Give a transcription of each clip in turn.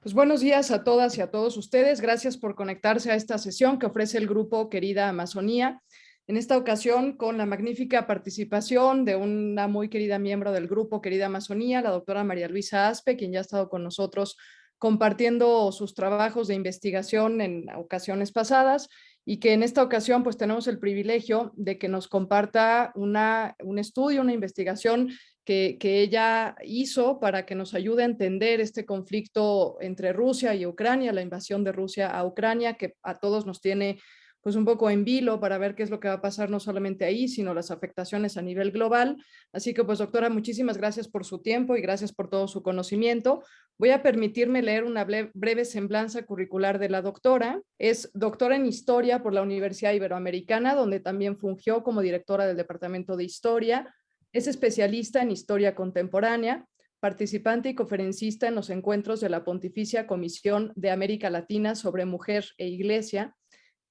Pues buenos días a todas y a todos ustedes. Gracias por conectarse a esta sesión que ofrece el grupo Querida Amazonía. En esta ocasión, con la magnífica participación de una muy querida miembro del grupo Querida Amazonía, la doctora María Luisa Aspe, quien ya ha estado con nosotros compartiendo sus trabajos de investigación en ocasiones pasadas y que en esta ocasión pues tenemos el privilegio de que nos comparta un estudio, una investigación que ella hizo para que nos ayude a entender este conflicto entre Rusia y Ucrania, la invasión de Rusia a Ucrania, que a todos nos tiene pues un poco en vilo para ver qué es lo que va a pasar no solamente ahí, sino las afectaciones a nivel global. Así que pues doctora, muchísimas gracias por su tiempo y gracias por todo su conocimiento. Voy a permitirme leer una breve semblanza curricular de la doctora. Es doctora en Historia por la Universidad Iberoamericana, donde también fungió como directora del Departamento de Historia. Es especialista en Historia Contemporánea, participante y conferencista en los encuentros de la Pontificia Comisión de América Latina sobre Mujer e Iglesia.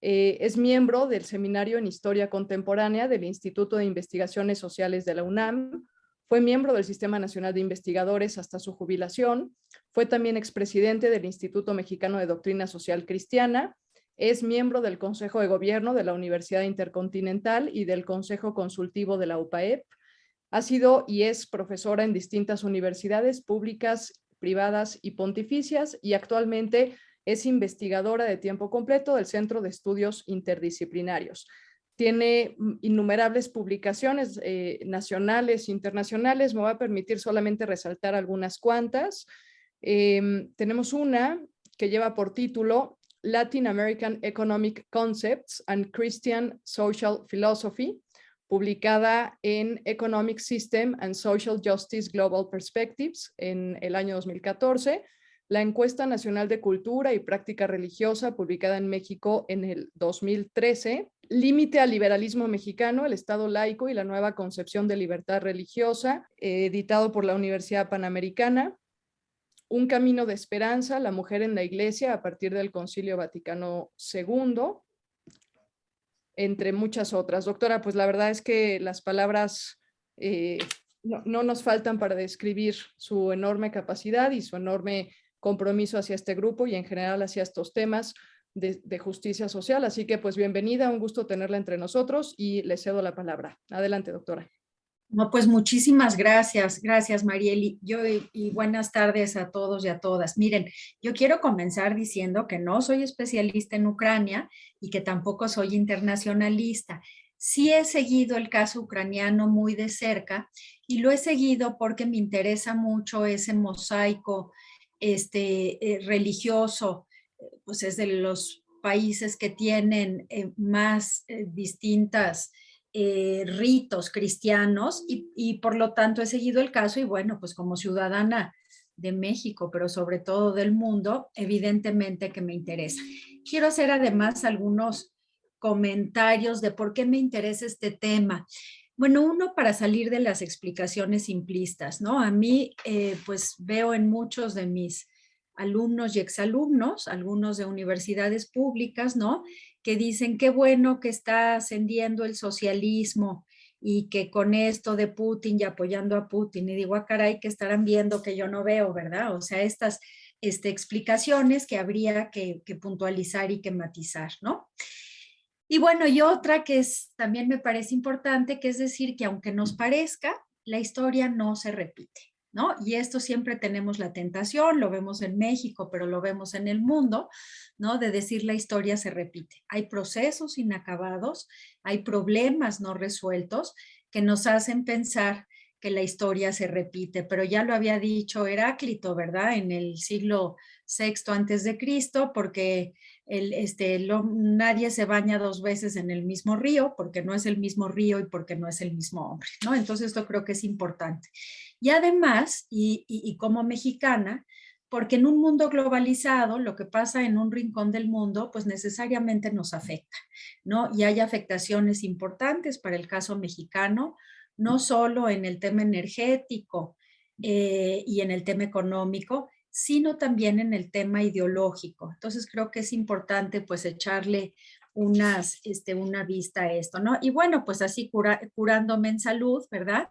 Es miembro del Seminario en Historia Contemporánea del Instituto de Investigaciones Sociales de la UNAM. Fue miembro del Sistema Nacional de Investigadores hasta su jubilación. Fue también expresidente del Instituto Mexicano de Doctrina Social Cristiana. Es miembro del Consejo de Gobierno de la Universidad Intercontinental y del Consejo Consultivo de la UPAEP. Ha sido y es profesora en distintas universidades públicas, privadas y pontificias, y actualmente es investigadora de tiempo completo del Centro de Estudios Interdisciplinarios. Tiene innumerables publicaciones nacionales e internacionales. Me voy a permitir solamente resaltar algunas cuantas. Tenemos una que lleva por título Latin American Economic Concepts and Christian Social Philosophy, publicada en Economic System and Social Justice Global Perspectives en el año 2014, la Encuesta Nacional de Cultura y Práctica Religiosa, publicada en México en el 2013, Límite al Liberalismo Mexicano, el Estado Laico y la Nueva Concepción de Libertad Religiosa, editado por la Universidad Panamericana, Un Camino de Esperanza, la Mujer en la Iglesia a partir del Concilio Vaticano II, entre muchas otras. Doctora, pues la verdad es que las palabras no nos faltan para describir su enorme capacidad y su enorme compromiso hacia este grupo y en general hacia estos temas de justicia social. Así que pues bienvenida, un gusto tenerla entre nosotros y le cedo la palabra. Adelante, doctora. No, pues muchísimas gracias Marieli. Y buenas tardes a todos y a todas. Miren, yo quiero comenzar diciendo que no soy especialista en Ucrania y que tampoco soy internacionalista. Sí he seguido el caso ucraniano muy de cerca y lo he seguido porque me interesa mucho ese mosaico religioso, pues es de los países que tienen más distintas ritos cristianos y por lo tanto he seguido el caso y bueno, pues como ciudadana de México, pero sobre todo del mundo, evidentemente que me interesa. Quiero hacer además algunos comentarios de por qué me interesa este tema. Bueno, uno para salir de las explicaciones simplistas, ¿no? A mí, pues veo en muchos de mis alumnos y exalumnos, algunos de universidades públicas, ¿no? Que dicen qué bueno que está ascendiendo el socialismo y que con esto de Putin y apoyando a Putin, y digo, caray, que estarán viendo que yo no veo, ¿verdad? O sea, estas explicaciones que habría que puntualizar y que matizar, ¿no? Y bueno, y otra que también me parece importante, que es decir, que aunque nos parezca, la historia no se repite, ¿no? Y esto siempre tenemos la tentación, lo vemos en México, pero lo vemos en el mundo, ¿no? De decir la historia se repite. Hay procesos inacabados, hay problemas no resueltos que nos hacen pensar que la historia se repite, pero ya lo había dicho Heráclito, ¿verdad? En el siglo VI antes de Cristo, porque nadie se baña dos veces en el mismo río, porque no es el mismo río y porque no es el mismo hombre, ¿no? Entonces esto creo que es importante. Y además, y como mexicana, porque en un mundo globalizado, lo que pasa en un rincón del mundo, pues necesariamente nos afecta, ¿no? Y hay afectaciones importantes para el caso mexicano, no solo en el tema energético y en el tema económico, sino también en el tema ideológico. Entonces creo que es importante pues echarle una vista a esto, ¿no? Y bueno, pues así curándome en salud, ¿verdad?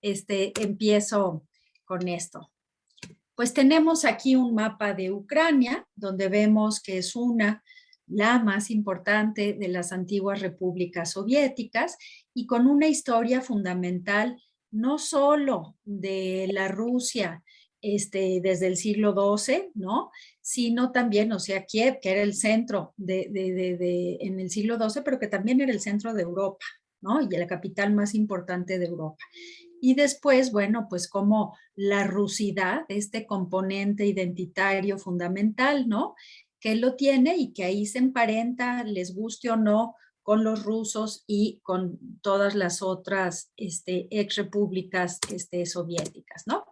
Empiezo con esto. Pues tenemos aquí un mapa de Ucrania, donde vemos que es la más importante de las antiguas repúblicas soviéticas y con una historia fundamental no solo de la Rusia desde el siglo XII, ¿no? Sino también, o sea, Kiev, que era el centro en el siglo XII, pero que también era el centro de Europa, ¿no? Y la capital más importante de Europa. Y después, bueno, pues como la rusidad, este componente identitario fundamental, ¿no? Que lo tiene y que ahí se emparenta, les guste o no, con los rusos y con todas las otras ex repúblicas soviéticas, ¿no?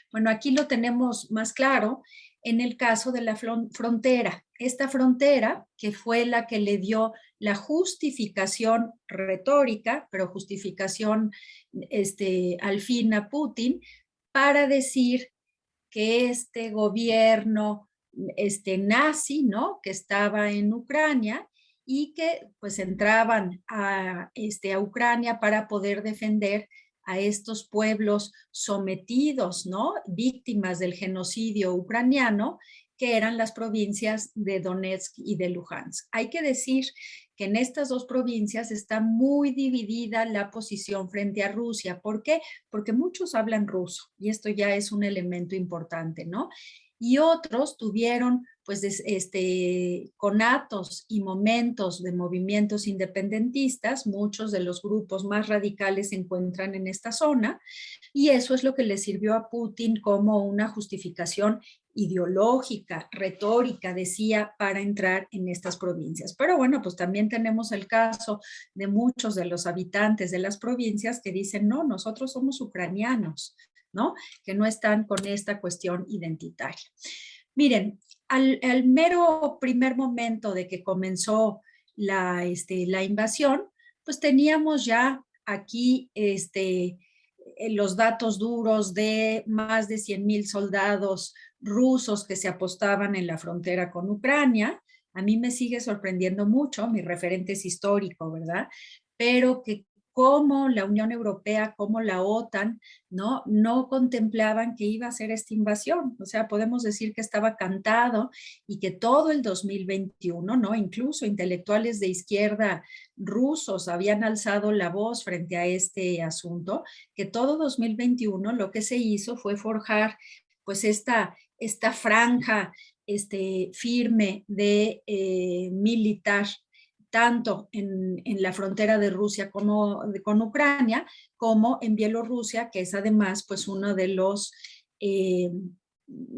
Bueno, aquí lo tenemos más claro en el caso de la frontera. Esta frontera, que fue la que le dio la justificación retórica, pero justificación al fin a Putin, para decir que este gobierno nazi, ¿no? Que estaba en Ucrania y que pues entraban a Ucrania para poder defender a estos pueblos sometidos, ¿no? Víctimas del genocidio ucraniano, que eran las provincias de Donetsk y de Luhansk. Hay que decir que en estas dos provincias está muy dividida la posición frente a Rusia. ¿Por qué? Porque muchos hablan ruso y esto ya es un elemento importante, ¿no? Y otros tuvieron pues conatos y momentos de movimientos independentistas, muchos de los grupos más radicales se encuentran en esta zona, y eso es lo que le sirvió a Putin como una justificación ideológica, retórica, decía, para entrar en estas provincias. Pero bueno, pues también tenemos el caso de muchos de los habitantes de las provincias que dicen, no, nosotros somos ucranianos, ¿no? Que no están con esta cuestión identitaria. Miren, al mero primer momento de que comenzó la invasión, pues teníamos ya aquí los datos duros de más de 100,000 soldados rusos que se apostaban en la frontera con Ucrania. A mí me sigue sorprendiendo mucho, mi referente es histórico, ¿verdad? Pero que como la Unión Europea, como la OTAN, no contemplaban que iba a ser esta invasión. O sea, podemos decir que estaba cantado y que todo el 2021, ¿no? Incluso intelectuales de izquierda rusos habían alzado la voz frente a este asunto, que todo 2021 lo que se hizo fue forjar pues esta franja firme de militar tanto en la frontera de Rusia con Ucrania, como en Bielorrusia, que es además pues uno de los,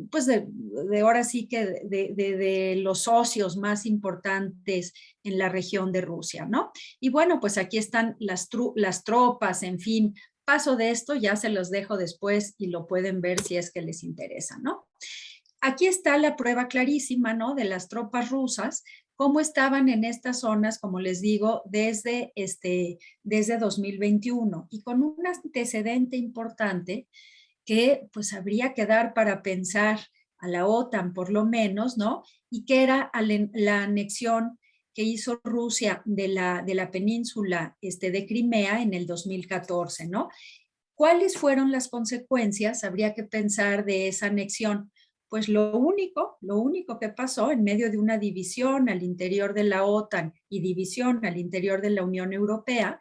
pues de ahora sí que de los socios más importantes en la región de Rusia, ¿no? Y bueno, pues aquí están las tropas, en fin, paso de esto, ya se los dejo después y lo pueden ver si es que les interesa, ¿no? Aquí está la prueba clarísima, ¿no? De las tropas rusas, cómo estaban en estas zonas, como les digo, desde 2021 y con un antecedente importante que pues habría que dar para pensar a la OTAN por lo menos, ¿no? Y que era la anexión que hizo Rusia de la península de Crimea en el 2014, ¿no? ¿Cuáles fueron las consecuencias? Habría que pensar de esa anexión. Pues lo único que pasó en medio de una división al interior de la OTAN y división al interior de la Unión Europea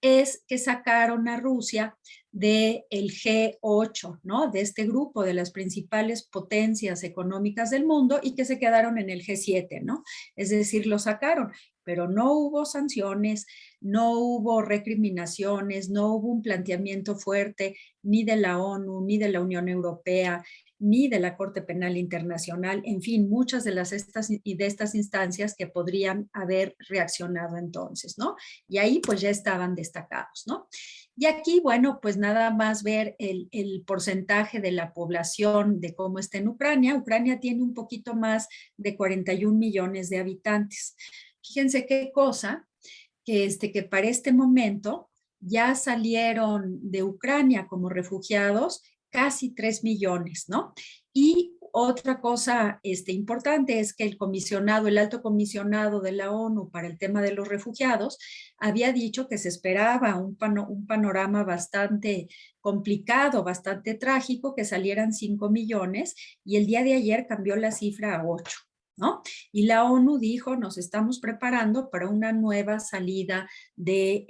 es que sacaron a Rusia del G8, ¿no? De este grupo de las principales potencias económicas del mundo y que se quedaron en el G7, ¿no? Es decir, lo sacaron, pero no hubo sanciones, no hubo recriminaciones, no hubo un planteamiento fuerte ni de la ONU, ni de la Unión Europea, ni de la Corte Penal Internacional, en fin, muchas de estas instancias que podrían haber reaccionado entonces, ¿no? Y ahí pues ya estaban destacados, ¿no? Y aquí, bueno, pues nada más ver el porcentaje de la población de cómo está en Ucrania. Ucrania tiene un poquito más de 41 millones de habitantes. Fíjense qué cosa, que para este momento ya salieron de Ucrania como refugiados casi 3 millones, ¿no? Y Otra cosa importante es que el alto comisionado de la ONU para el tema de los refugiados había dicho que se esperaba un panorama bastante complicado, bastante trágico, que salieran 5 millones y el día de ayer cambió la cifra a 8. ¿No? Y la ONU dijo, nos estamos preparando para una nueva salida de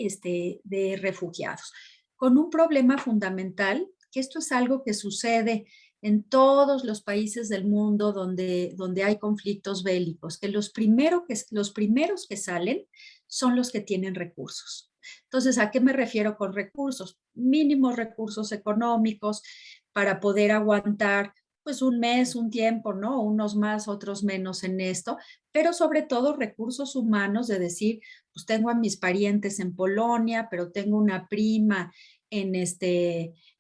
refugiados, con un problema fundamental, que esto es algo que sucede en todos los países del mundo donde hay conflictos bélicos, que los primeros que salen son los que tienen recursos. Entonces, ¿a qué me refiero con recursos? Mínimos recursos económicos para poder aguantar pues un mes, un tiempo, ¿no? Unos más, otros menos en esto, pero sobre todo recursos humanos de decir, pues tengo a mis parientes en Polonia, pero tengo una prima en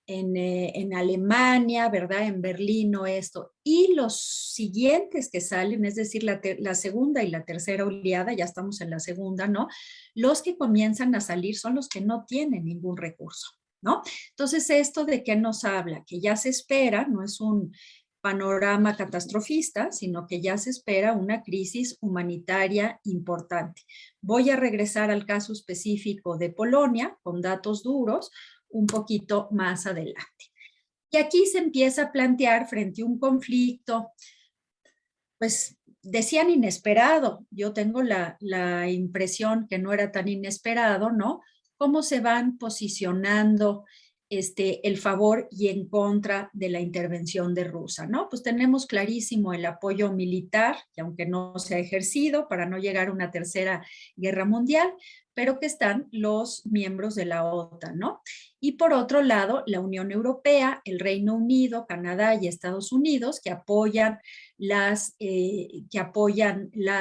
en Alemania, ¿verdad? En Berlín o esto. Y los siguientes que salen, es decir, la segunda y la tercera oleada, ya estamos en la segunda, ¿no? Los que comienzan a salir son los que no tienen ningún recurso, ¿no? Entonces, ¿esto de qué nos habla? Que ya se espera, no es un panorama catastrofista, sino que ya se espera una crisis humanitaria importante. Voy a regresar al caso específico de Polonia con datos duros un poquito más adelante. Y aquí se empieza a plantear frente a un conflicto, pues decían inesperado, yo tengo la impresión que no era tan inesperado, ¿no? Cómo se van posicionando el favor y en contra de la intervención de Rusia, ¿no? Pues tenemos clarísimo el apoyo militar, que aunque no se ha ejercido para no llegar a una tercera guerra mundial, pero que están los miembros de la OTAN, ¿no? Y por otro lado, la Unión Europea, el Reino Unido, Canadá y Estados Unidos, que apoyan las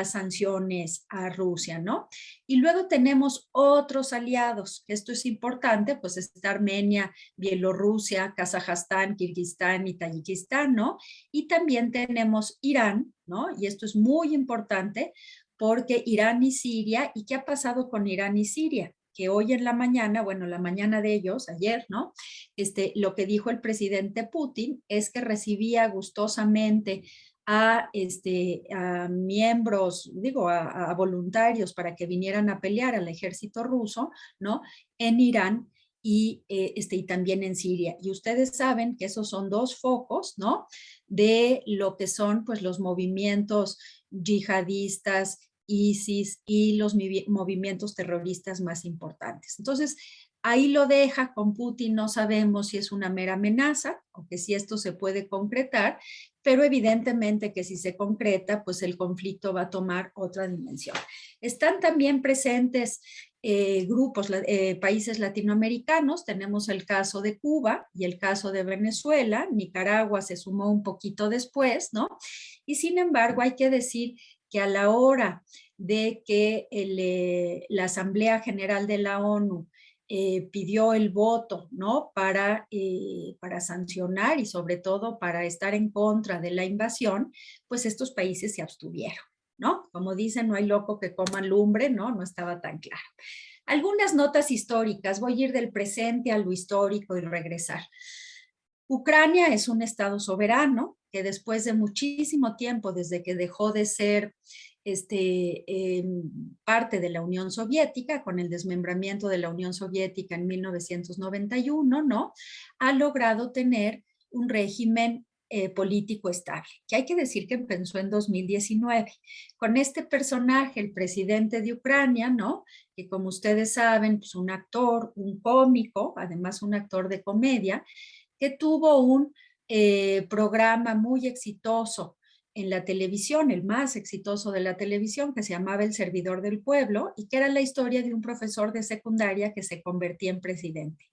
sanciones a Rusia, ¿no? Y luego tenemos otros aliados, esto es importante, pues está Armenia, Bielorrusia, Kazajstán, Kirguistán y Tayikistán, ¿no? Y también tenemos Irán, ¿no? Y esto es muy importante porque Irán y Siria, ¿y qué ha pasado con Irán y Siria? Que hoy en la mañana, bueno, la mañana de ellos, ayer, ¿no? Lo que dijo el presidente Putin es que recibía gustosamente a miembros, digo, a voluntarios para que vinieran a pelear al ejército ruso, ¿no? En Irán y también en Siria. Y ustedes saben que esos son dos focos, ¿no? De lo que son, pues, los movimientos yihadistas, ISIS y los movimientos terroristas más importantes. Entonces, ahí lo deja con Putin, no sabemos si es una mera amenaza o que si esto se puede concretar, pero evidentemente que si se concreta, pues el conflicto va a tomar otra dimensión. Están también presentes países latinoamericanos, tenemos el caso de Cuba y el caso de Venezuela, Nicaragua se sumó un poquito después, ¿no? Y sin embargo, hay que decir que a la hora de que la Asamblea General de la ONU pidió el voto, ¿no? Para sancionar y sobre todo para estar en contra de la invasión, pues estos países se abstuvieron, ¿no? Como dicen, no hay loco que coma lumbre, ¿no? No estaba tan claro. Algunas notas históricas, voy a ir del presente a lo histórico y regresar. Ucrania es un estado soberano que después de muchísimo tiempo, desde que dejó de ser parte de la Unión Soviética, con el desmembramiento de la Unión Soviética en 1991, ¿no? Ha logrado tener un régimen político estable, que hay que decir que empezó en 2019, con este personaje, el presidente de Ucrania, ¿no? Que como ustedes saben, pues un actor, un cómico, además un actor de comedia, que tuvo un programa muy exitoso en la televisión, el más exitoso de la televisión, que se llamaba El Servidor del Pueblo, y que era la historia de un profesor de secundaria que se convertía en presidente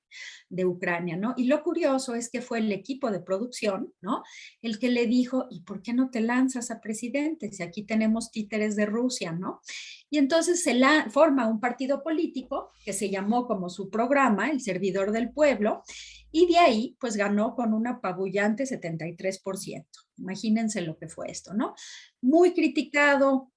de Ucrania, ¿no? Y lo curioso es que fue el equipo de producción, ¿no? El que le dijo, ¿y por qué no te lanzas a presidente? Si aquí tenemos títeres de Rusia, ¿no? Y entonces forma un partido político que se llamó como su programa, El Servidor del Pueblo, y de ahí pues ganó con un apabullante 73%. Imagínense lo que fue esto, ¿no? Muy criticado,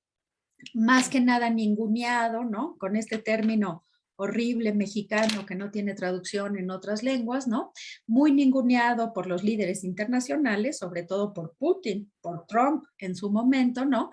más que nada ninguneado, ¿no? Con este término horrible mexicano que no tiene traducción en otras lenguas, ¿no? Muy ninguneado por los líderes internacionales, sobre todo por Putin, por Trump en su momento, ¿no?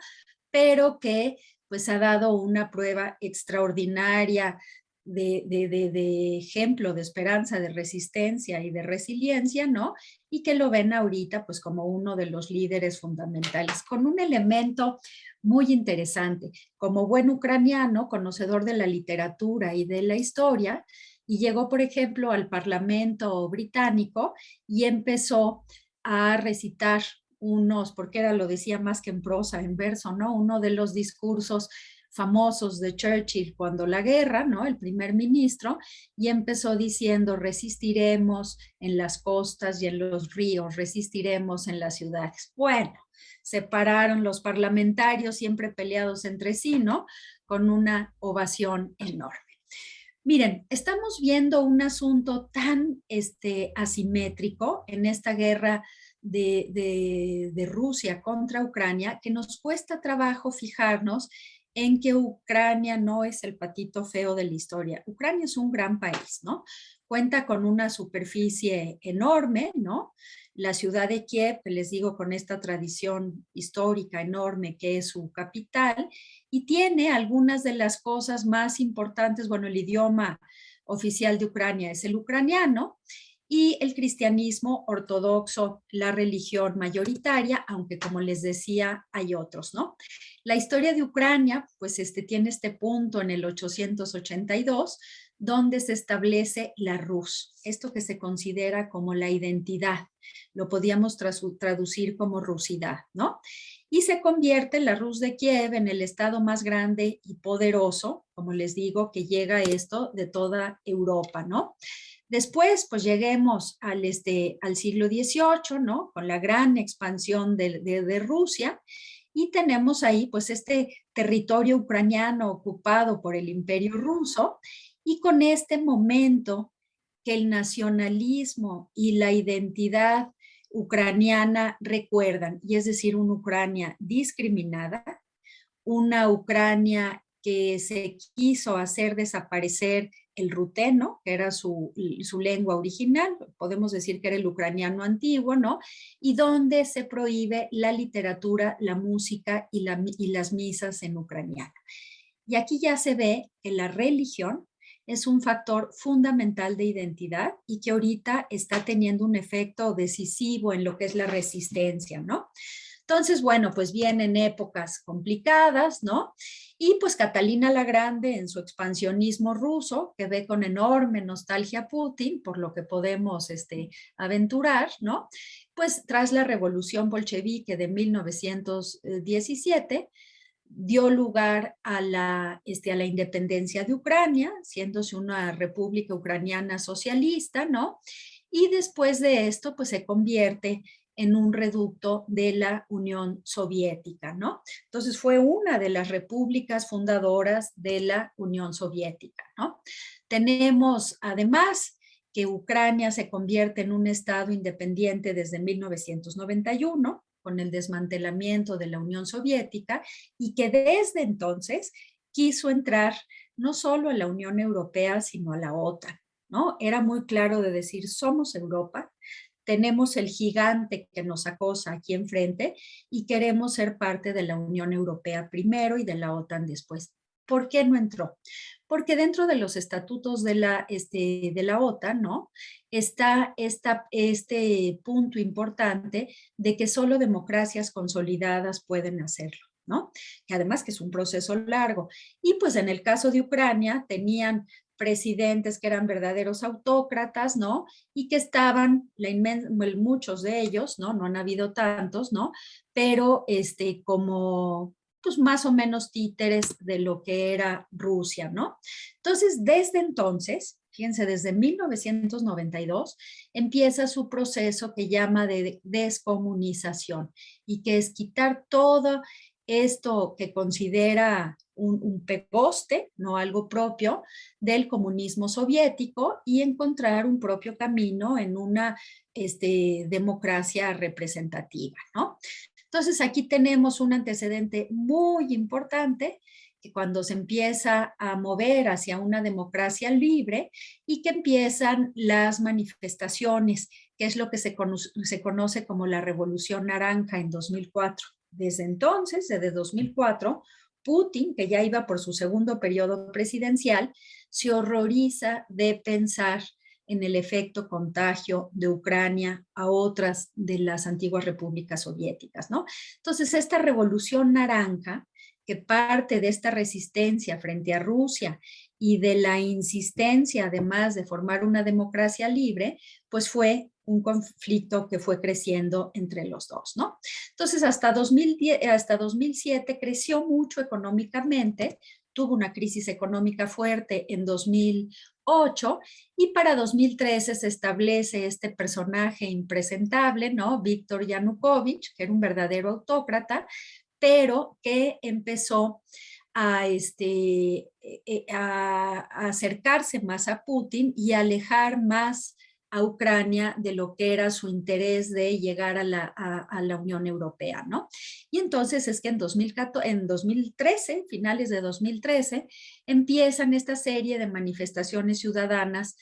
Pero que pues ha dado una prueba extraordinaria de ejemplo de esperanza, de resistencia y de resiliencia, ¿no? Y que lo ven ahorita pues como uno de los líderes fundamentales, con un elemento muy interesante. Como buen ucraniano, conocedor de la literatura y de la historia, y llegó, por ejemplo, al Parlamento británico y empezó a recitar unos, porque era, lo decía más que en prosa, en verso, ¿no? Uno de los discursos famosos de Churchill cuando la guerra, ¿no? El primer ministro, y empezó diciendo, resistiremos en las costas y en los ríos, resistiremos en las ciudades. Bueno, se pararon los parlamentarios, siempre peleados entre sí, ¿no? Con una ovación enorme. Miren, estamos viendo un asunto tan asimétrico en esta guerra de Rusia contra Ucrania que nos cuesta trabajo fijarnos en que Ucrania no es el patito feo de la historia. Ucrania es un gran país, ¿no? Cuenta con una superficie enorme, ¿no? La ciudad de Kiev, les digo, con esta tradición histórica enorme que es su capital, y tiene algunas de las cosas más importantes. Bueno, el idioma oficial de Ucrania es el ucraniano, y el cristianismo ortodoxo, la religión mayoritaria, aunque como les decía, hay otros, ¿no? La historia de Ucrania, pues tiene este punto en el 882, donde se establece la Rus, esto que se considera como la identidad, lo podíamos traducir como rusidad, ¿no? Y se convierte la Rus de Kiev en el estado más grande y poderoso, como les digo, que llega esto de toda Europa, ¿no? Después, pues lleguemos al siglo XVIII, ¿no? Con la gran expansión de Rusia, y tenemos ahí pues este territorio ucraniano ocupado por el Imperio Ruso, y con este momento que el nacionalismo y la identidad ucraniana recuerdan, y es decir, una Ucrania discriminada, una Ucrania que se quiso hacer desaparecer el ruteno, que era su lengua original, podemos decir que era el ucraniano antiguo, ¿no? Y donde se prohíbe la literatura, la música y las misas en ucraniano. Y aquí ya se ve que la religión es un factor fundamental de identidad y que ahorita está teniendo un efecto decisivo en lo que es la resistencia, ¿no? Entonces, bueno, pues vienen épocas complicadas, ¿no? Y pues Catalina la Grande en su expansionismo ruso, que ve con enorme nostalgia a Putin, por lo que podemos aventurar, ¿no? Pues tras la revolución bolchevique de 1917, dio lugar a la independencia de Ucrania, siéndose una república ucraniana socialista, ¿no? Y después de esto, pues se convierte en un reducto de la Unión Soviética, ¿no? Entonces fue una de las repúblicas fundadoras de la Unión Soviética, ¿no? Tenemos además que Ucrania se convierte en un estado independiente desde 1991, con el desmantelamiento de la Unión Soviética, y que desde entonces quiso entrar no solo a la Unión Europea, sino a la OTAN, ¿no? Era muy claro de decir, somos Europa, tenemos el gigante que nos acosa aquí enfrente y queremos ser parte de la Unión Europea primero y de la OTAN después. ¿Por qué no entró? Porque dentro de los estatutos de la OTAN, ¿no? Está este punto importante de que solo democracias consolidadas pueden hacerlo, ¿no? Que además que es un proceso largo. Y pues en el caso de Ucrania tenían presidentes que eran verdaderos autócratas, ¿no? Y que estaban, muchos de ellos, ¿no? No han habido tantos, ¿no? Pero como pues más o menos títeres de lo que era Rusia, ¿no? Entonces, desde entonces, fíjense, desde 1992 empieza su proceso que llama de descomunización y que es quitar todo esto que considera un pegoste, no algo propio, del comunismo soviético y encontrar un propio camino en una democracia representativa, ¿no? Entonces aquí tenemos un antecedente muy importante, que cuando se empieza a mover hacia una democracia libre y que empiezan las manifestaciones, que es lo que se conoce como la Revolución Naranja en 2004. Desde entonces, desde 2004, Putin, que ya iba por su segundo periodo presidencial, se horroriza de pensar en el efecto contagio de Ucrania a otras de las antiguas repúblicas soviéticas, ¿no? Entonces, esta revolución naranja, que parte de esta resistencia frente a Rusia y de la insistencia, además de formar una democracia libre, pues fue un conflicto que fue creciendo entre los dos, ¿no? Entonces, hasta 2007 creció mucho económicamente, tuvo una crisis económica fuerte en 2008 y para 2013 se establece este personaje impresentable, ¿no? Víctor Yanukovych, que era un verdadero autócrata, pero que empezó a acercarse más a Putin y a alejar más a Ucrania de lo que era su interés de llegar a la Unión Europea, ¿no? Y entonces es que en 2013, finales de 2013, empiezan esta serie de manifestaciones ciudadanas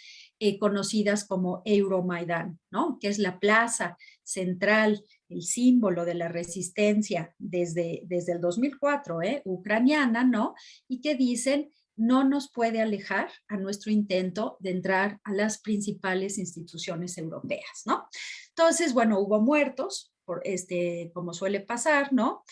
conocidas como Euromaidan, ¿no? Que es la plaza central, el símbolo de la resistencia desde el 2004, ucraniana, ¿no? Y que dicen, no nos puede alejar a nuestro intento de entrar a las principales instituciones europeas, ¿no? Entonces, bueno, hubo muertos, como suele pasar, ¿no?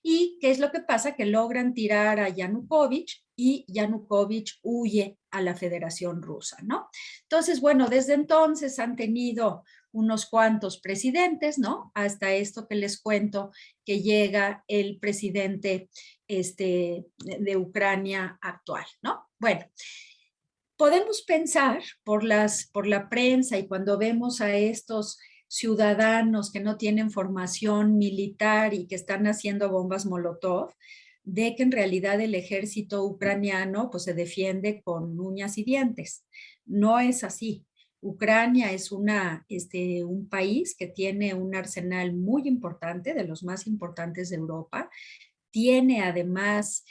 ¿Y qué es lo que pasa? Que logran tirar a Yanukovych y Yanukovych huye a la Federación Rusa, ¿no? Entonces, bueno, desde entonces han tenido unos cuantos presidentes, ¿no? Hasta esto que les cuento, que llega el presidente de Ucrania actual, ¿no? Bueno, podemos pensar por la prensa y cuando vemos a estos ciudadanos que no tienen formación militar y que están haciendo bombas Molotov, de que en realidad el ejército ucraniano pues se defiende con uñas y dientes. No es así. Ucrania es un país que tiene un arsenal muy importante, de los más importantes de Europa. Tiene además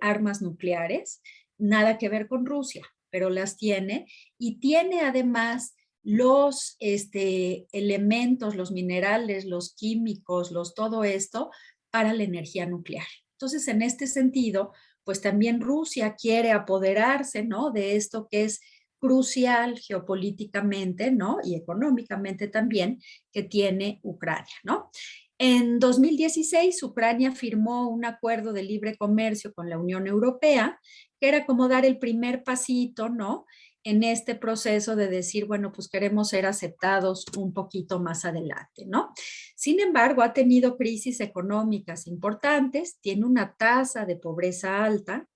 armas nucleares, nada que ver con Rusia, pero las tiene, y tiene además los elementos, los minerales, los químicos, todo esto para la energía nuclear. Entonces, en este sentido, pues también Rusia quiere apoderarse, ¿no? De esto que es crucial geopolíticamente, ¿no? Y económicamente también, que tiene Ucrania, ¿no? En 2016, Ucrania firmó un acuerdo de libre comercio con la Unión Europea, que era como dar el primer pasito, ¿no? En este proceso de decir, bueno, pues queremos ser aceptados un poquito más adelante, ¿no? Sin embargo, ha tenido crisis económicas importantes, tiene una tasa de pobreza alta,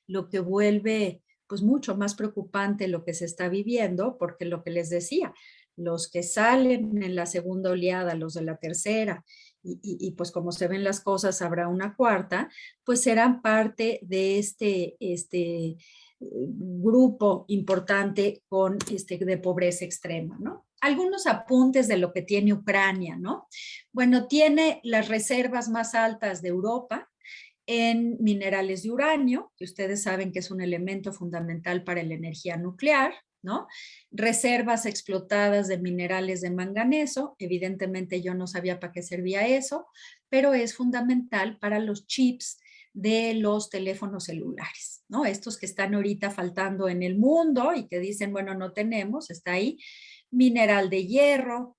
lo que vuelve pues mucho más preocupante lo que se está viviendo, porque lo que les decía, los que salen en la segunda oleada, los de la tercera, y pues como se ven las cosas, habrá una cuarta, pues serán parte de este grupo importante de pobreza extrema, ¿no? Algunos apuntes de lo que tiene Ucrania, ¿no? Bueno, tiene las reservas más altas de Europa en minerales de uranio, que ustedes saben que es un elemento fundamental para la energía nuclear, ¿no? Reservas explotadas de minerales de manganeso, evidentemente yo no sabía para qué servía eso, pero es fundamental para los chips de los teléfonos celulares, ¿no? Estos que están ahorita faltando en el mundo y que dicen, bueno, no tenemos, está ahí, mineral de hierro,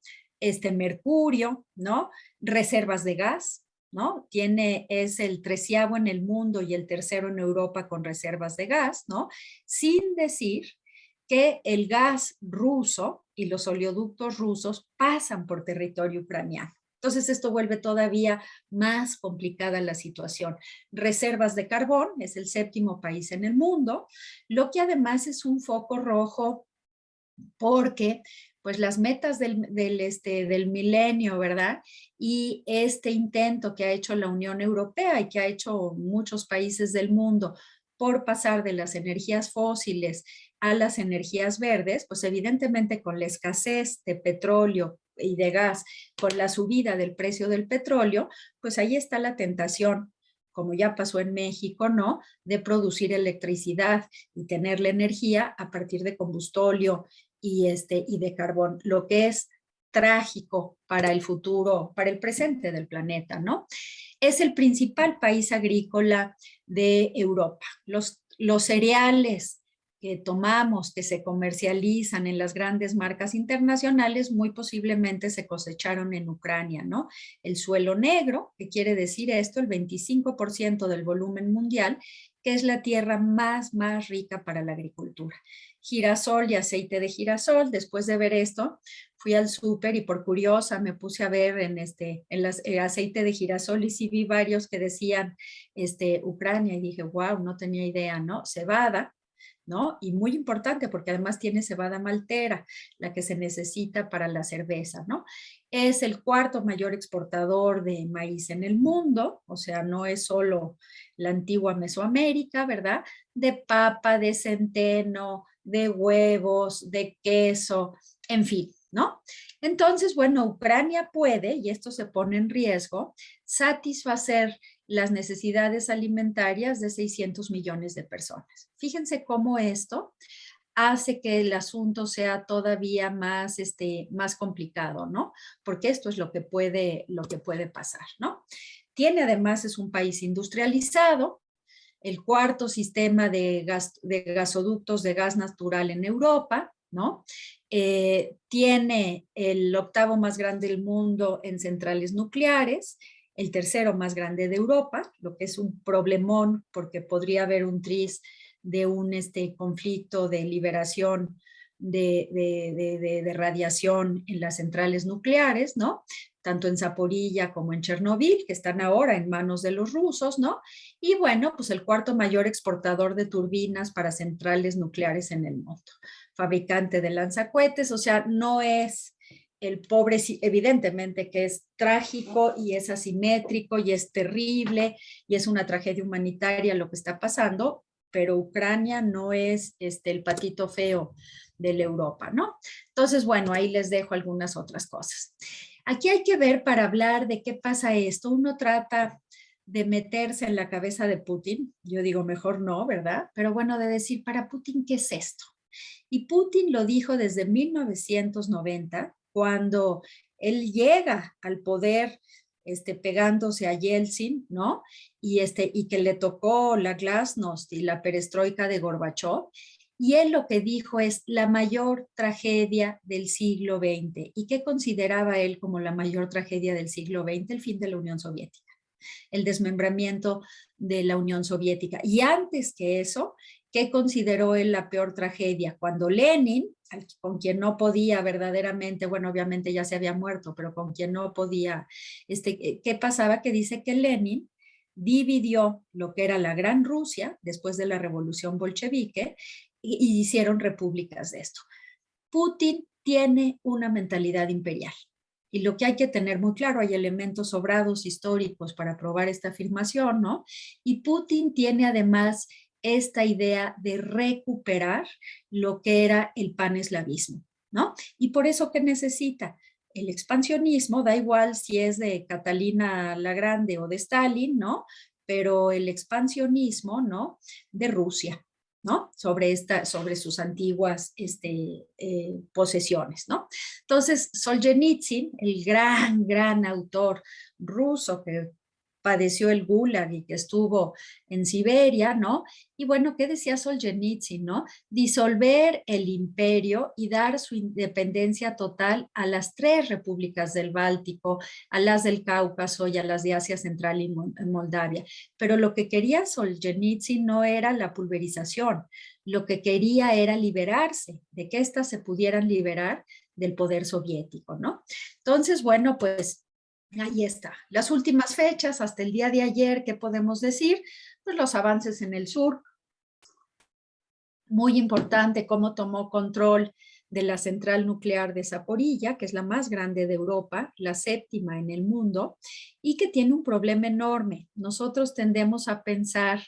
mercurio, ¿no? Reservas de gas, ¿no? Es el 13º en el mundo y el tercero en Europa con reservas de gas, ¿no? Sin decir que el gas ruso y los oleoductos rusos pasan por territorio ucraniano. Entonces esto vuelve todavía más complicada la situación. Reservas de carbón, es el 7º país en el mundo, lo que además es un foco rojo porque pues las metas del milenio, ¿verdad? Y este intento que ha hecho la Unión Europea y que ha hecho muchos países del mundo por pasar de las energías fósiles a las energías verdes, pues evidentemente con la escasez de petróleo y de gas con la subida del precio del petróleo, pues ahí está la tentación, como ya pasó en México, ¿no? De producir electricidad y tener la energía a partir de combustóleo y de carbón, lo que es trágico para el futuro, para el presente del planeta, ¿no? Es el principal país agrícola de Europa. Los cereales que tomamos, que se comercializan en las grandes marcas internacionales, muy posiblemente se cosecharon en Ucrania, ¿no? El suelo negro, ¿qué quiere decir esto? El 25% del volumen mundial, que es la tierra más rica para la agricultura. Girasol y aceite de girasol. Después de ver esto, fui al súper y por curiosa me puse a ver en el aceite de girasol y sí vi varios que decían Ucrania y dije, wow, no tenía idea, ¿no? Cebada, ¿no? Y muy importante porque además tiene cebada maltera, la que se necesita para la cerveza, ¿no? Es el cuarto mayor exportador de maíz en el mundo, o sea, no es solo la antigua Mesoamérica, ¿verdad? De papa, de centeno, de huevos, de queso, en fin, ¿no? Entonces, bueno, Ucrania puede, y esto se pone en riesgo, satisfacer las necesidades alimentarias de 600 millones de personas. Fíjense cómo esto hace que el asunto sea todavía más complicado, ¿no? Porque esto es lo que puede pasar, ¿no? Tiene además, es un país industrializado, el cuarto sistema de gasoductos de gas natural en Europa, ¿no? Tiene el octavo más grande del mundo en centrales nucleares, el tercero más grande de Europa, lo que es un problemón porque podría haber un tris de un conflicto de liberación de radiación en las centrales nucleares, ¿no? Tanto en Zaporilla como en Chernobyl, que están ahora en manos de los rusos, ¿no? Y bueno, pues el cuarto mayor exportador de turbinas para centrales nucleares en el mundo, fabricante de lanzacohetes, o sea, no es el pobre, evidentemente que es trágico y es asimétrico y es terrible y es una tragedia humanitaria lo que está pasando, pero Ucrania no es el patito feo de la Europa, ¿no? Entonces, bueno, ahí les dejo algunas otras cosas. Aquí hay que ver para hablar de qué pasa esto. Uno trata de meterse en la cabeza de Putin, yo digo mejor no, ¿verdad? Pero bueno, de decir, para Putin, ¿qué es esto? Y Putin lo dijo desde 1990, cuando él llega al poder pegándose a Yeltsin, ¿no? Y que le tocó la glasnost y la perestroika de Gorbachov. Y él lo que dijo es la mayor tragedia del siglo XX. ¿Y qué consideraba él como la mayor tragedia del siglo XX? El fin de la Unión Soviética, el desmembramiento de la Unión Soviética. Y antes que eso, ¿qué consideró él la peor tragedia? Cuando Lenin, con quien no podía verdaderamente, bueno, obviamente ya se había muerto, pero con quien no podía, ¿qué pasaba? Que dice que Lenin dividió lo que era la Gran Rusia después de la Revolución Bolchevique y hicieron repúblicas de esto. Putin tiene una mentalidad imperial. Y lo que hay que tener muy claro, hay elementos sobrados históricos para probar esta afirmación, ¿no? Y Putin tiene además esta idea de recuperar lo que era el paneslavismo, ¿no? Y por eso que necesita el expansionismo, da igual si es de Catalina la Grande o de Stalin, ¿no? Pero el expansionismo, ¿no? De Rusia, ¿no? Sobre sus antiguas posesiones, ¿no? Entonces, Solzhenitsyn, el gran autor ruso que padeció el Gulag y que estuvo en Siberia, ¿no? Y bueno, ¿qué decía Solzhenitsyn, no? Disolver el imperio y dar su independencia total a las 3 repúblicas del Báltico, a las del Cáucaso y a las de Asia Central y Moldavia. Pero lo que quería Solzhenitsyn no era la pulverización, lo que quería era liberarse, de que éstas se pudieran liberar del poder soviético, ¿no? Entonces, bueno, pues ahí está. Las últimas fechas, hasta el día de ayer, ¿qué podemos decir? Pues los avances en el sur. Muy importante cómo tomó control de la central nuclear de Zaporilla, que es la más grande de Europa, la 7ª en el mundo, y que tiene un problema enorme. Nosotros tendemos a pensar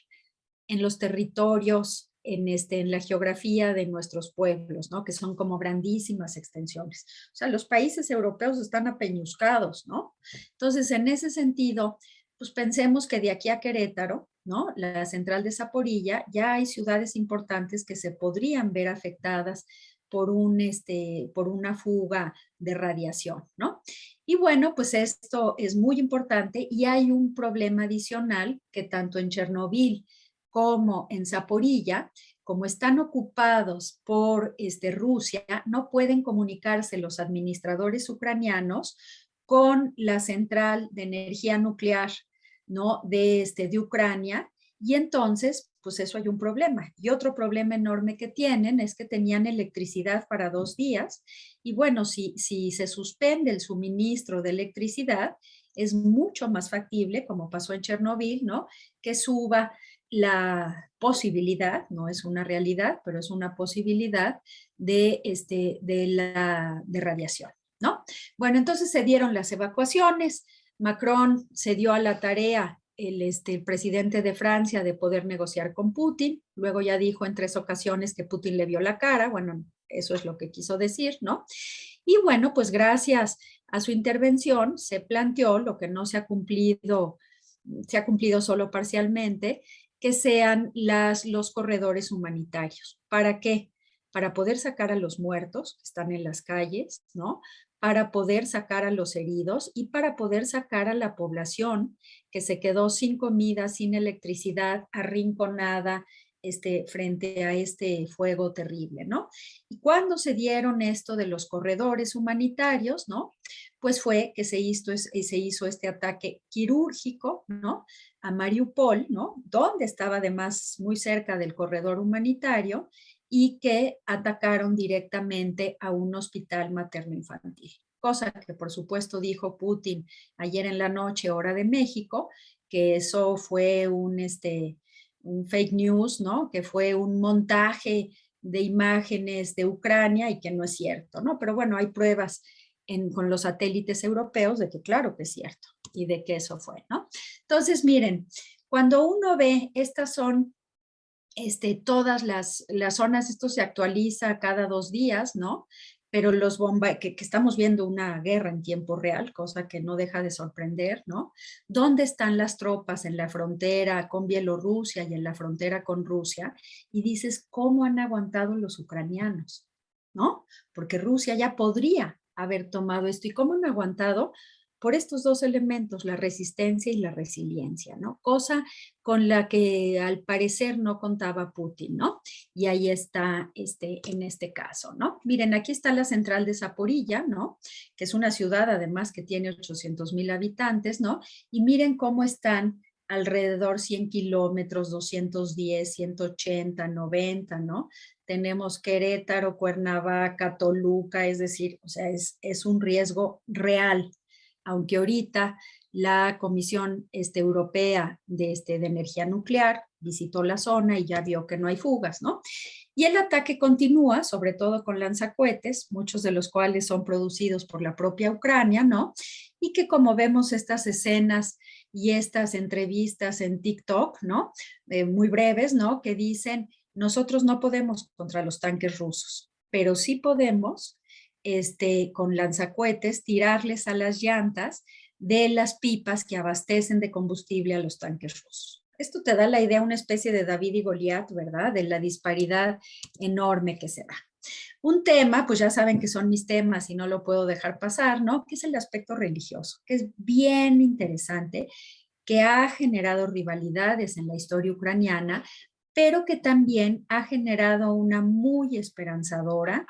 en los territorios en la geografía de nuestros pueblos, ¿no? Que son como grandísimas extensiones. O sea, los países europeos están apeñuscados, ¿no? Entonces, en ese sentido, pues pensemos que de aquí a Querétaro, ¿no? La central de Zaporilla, ya hay ciudades importantes que se podrían ver afectadas por una fuga de radiación, ¿no? Y bueno, pues esto es muy importante y hay un problema adicional que tanto en Chernobyl como en Zaporilla, como están ocupados por Rusia, no pueden comunicarse los administradores ucranianos con la central de energía nuclear, ¿no? de Ucrania, y entonces, pues eso hay un problema. Y otro problema enorme que tienen es que tenían electricidad para 2 días, y bueno, si se suspende el suministro de electricidad, es mucho más factible, como pasó en Chernobyl, ¿no? Que suba la posibilidad, no es una realidad, pero es una posibilidad de radiación, ¿no? Bueno, entonces se dieron las evacuaciones. Macron se dio a la tarea, el presidente de Francia, de poder negociar con Putin. Luego ya dijo en 3 ocasiones que Putin le vio la cara. Bueno, eso es lo que quiso decir, ¿no? Y bueno, pues gracias a su intervención se planteó lo que no se ha cumplido solo parcialmente, que sean los corredores humanitarios. ¿Para qué? Para poder sacar a los muertos que están en las calles, ¿no? Para poder sacar a los heridos y para poder sacar a la población que se quedó sin comida, sin electricidad, arrinconada, frente a este fuego terrible, ¿no? Y cuando se dieron esto de los corredores humanitarios, ¿no? Pues fue que se hizo este ataque quirúrgico, ¿no? A Mariupol, ¿no? Donde estaba además muy cerca del corredor humanitario, y que atacaron directamente a un hospital materno-infantil. Cosa que por supuesto dijo Putin ayer en la noche, hora de México, que eso fue un fake news, ¿no? Que fue un montaje de imágenes de Ucrania y que no es cierto, ¿no? Pero bueno, hay pruebas con los satélites europeos de que claro que es cierto y de que eso fue, ¿no? Entonces, miren, cuando uno ve, estas son todas las zonas, esto se actualiza cada 2 días, ¿no? Pero los que estamos viendo una guerra en tiempo real, cosa que no deja de sorprender, ¿no? ¿Dónde están las tropas en la frontera con Bielorrusia y en la frontera con Rusia? Y dices, ¿cómo han aguantado los ucranianos? ¿No? Porque Rusia ya podría haber tomado esto. ¿Y cómo han aguantado? Por estos 2 elementos, la resistencia y la resiliencia, ¿no? Cosa con la que al parecer no contaba Putin, ¿no? Y ahí está en este caso, ¿no? Miren, aquí está la central de Zaporilla, ¿no? Que es una ciudad además que tiene 800,000 habitantes, ¿no? Y miren cómo están alrededor 100 kilómetros, 210, 180, 90, ¿no? Tenemos Querétaro, Cuernavaca, Toluca, es decir, o sea, es un riesgo real, aunque ahorita la Comisión Europea de Energía Nuclear visitó la zona y ya vio que no hay fugas, ¿no? Y el ataque continúa, sobre todo con lanzacohetes, muchos de los cuales son producidos por la propia Ucrania, ¿no? Y que como vemos estas escenas y estas entrevistas en TikTok, ¿no? Muy breves, ¿no? Que dicen, nosotros no podemos contra los tanques rusos, pero sí podemos con lanzacohetes, tirarles a las llantas de las pipas que abastecen de combustible a los tanques rusos. Esto te da la idea, una especie de David y Goliat, ¿verdad? De la disparidad enorme que se da. Un tema, pues ya saben que son mis temas y no lo puedo dejar pasar, ¿no? Que es el aspecto religioso, que es bien interesante, que ha generado rivalidades en la historia ucraniana, pero que también ha generado una muy esperanzadora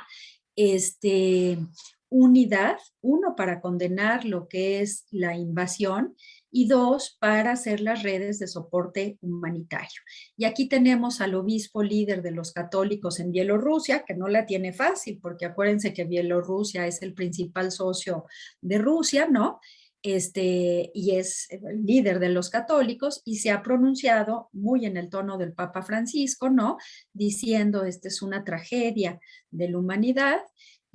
unidad, uno, para condenar lo que es la invasión y dos, para hacer las redes de soporte humanitario. Y aquí tenemos al obispo líder de los católicos en Bielorrusia, que no la tiene fácil, porque acuérdense que Bielorrusia es el principal socio de Rusia, ¿no? Y es el líder de los católicos y se ha pronunciado muy en el tono del Papa Francisco, ¿no? Diciendo, esta es una tragedia de la humanidad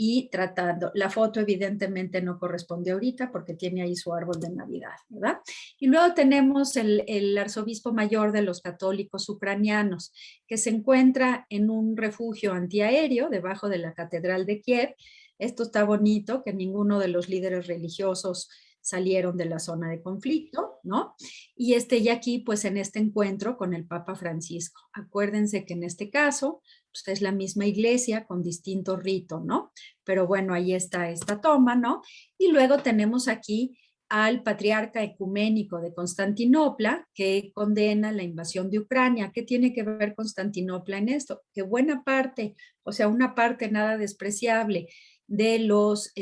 y tratando. La foto evidentemente no corresponde ahorita porque tiene ahí su árbol de Navidad, ¿verdad? Y luego tenemos el arzobispo mayor de los católicos ucranianos, que se encuentra en un refugio antiaéreo debajo de la Catedral de Kiev. Esto está bonito, que ninguno de los líderes religiosos salieron de la zona de conflicto, ¿no? Y aquí, pues en este encuentro con el Papa Francisco. Acuérdense que en este caso, pues es la misma iglesia con distinto rito, ¿no? Pero bueno, ahí está esta toma, ¿no? Y luego tenemos aquí al patriarca ecuménico de Constantinopla, que condena la invasión de Ucrania. ¿Qué tiene que ver Constantinopla en esto? Que buena parte, o sea, una parte nada despreciable de los,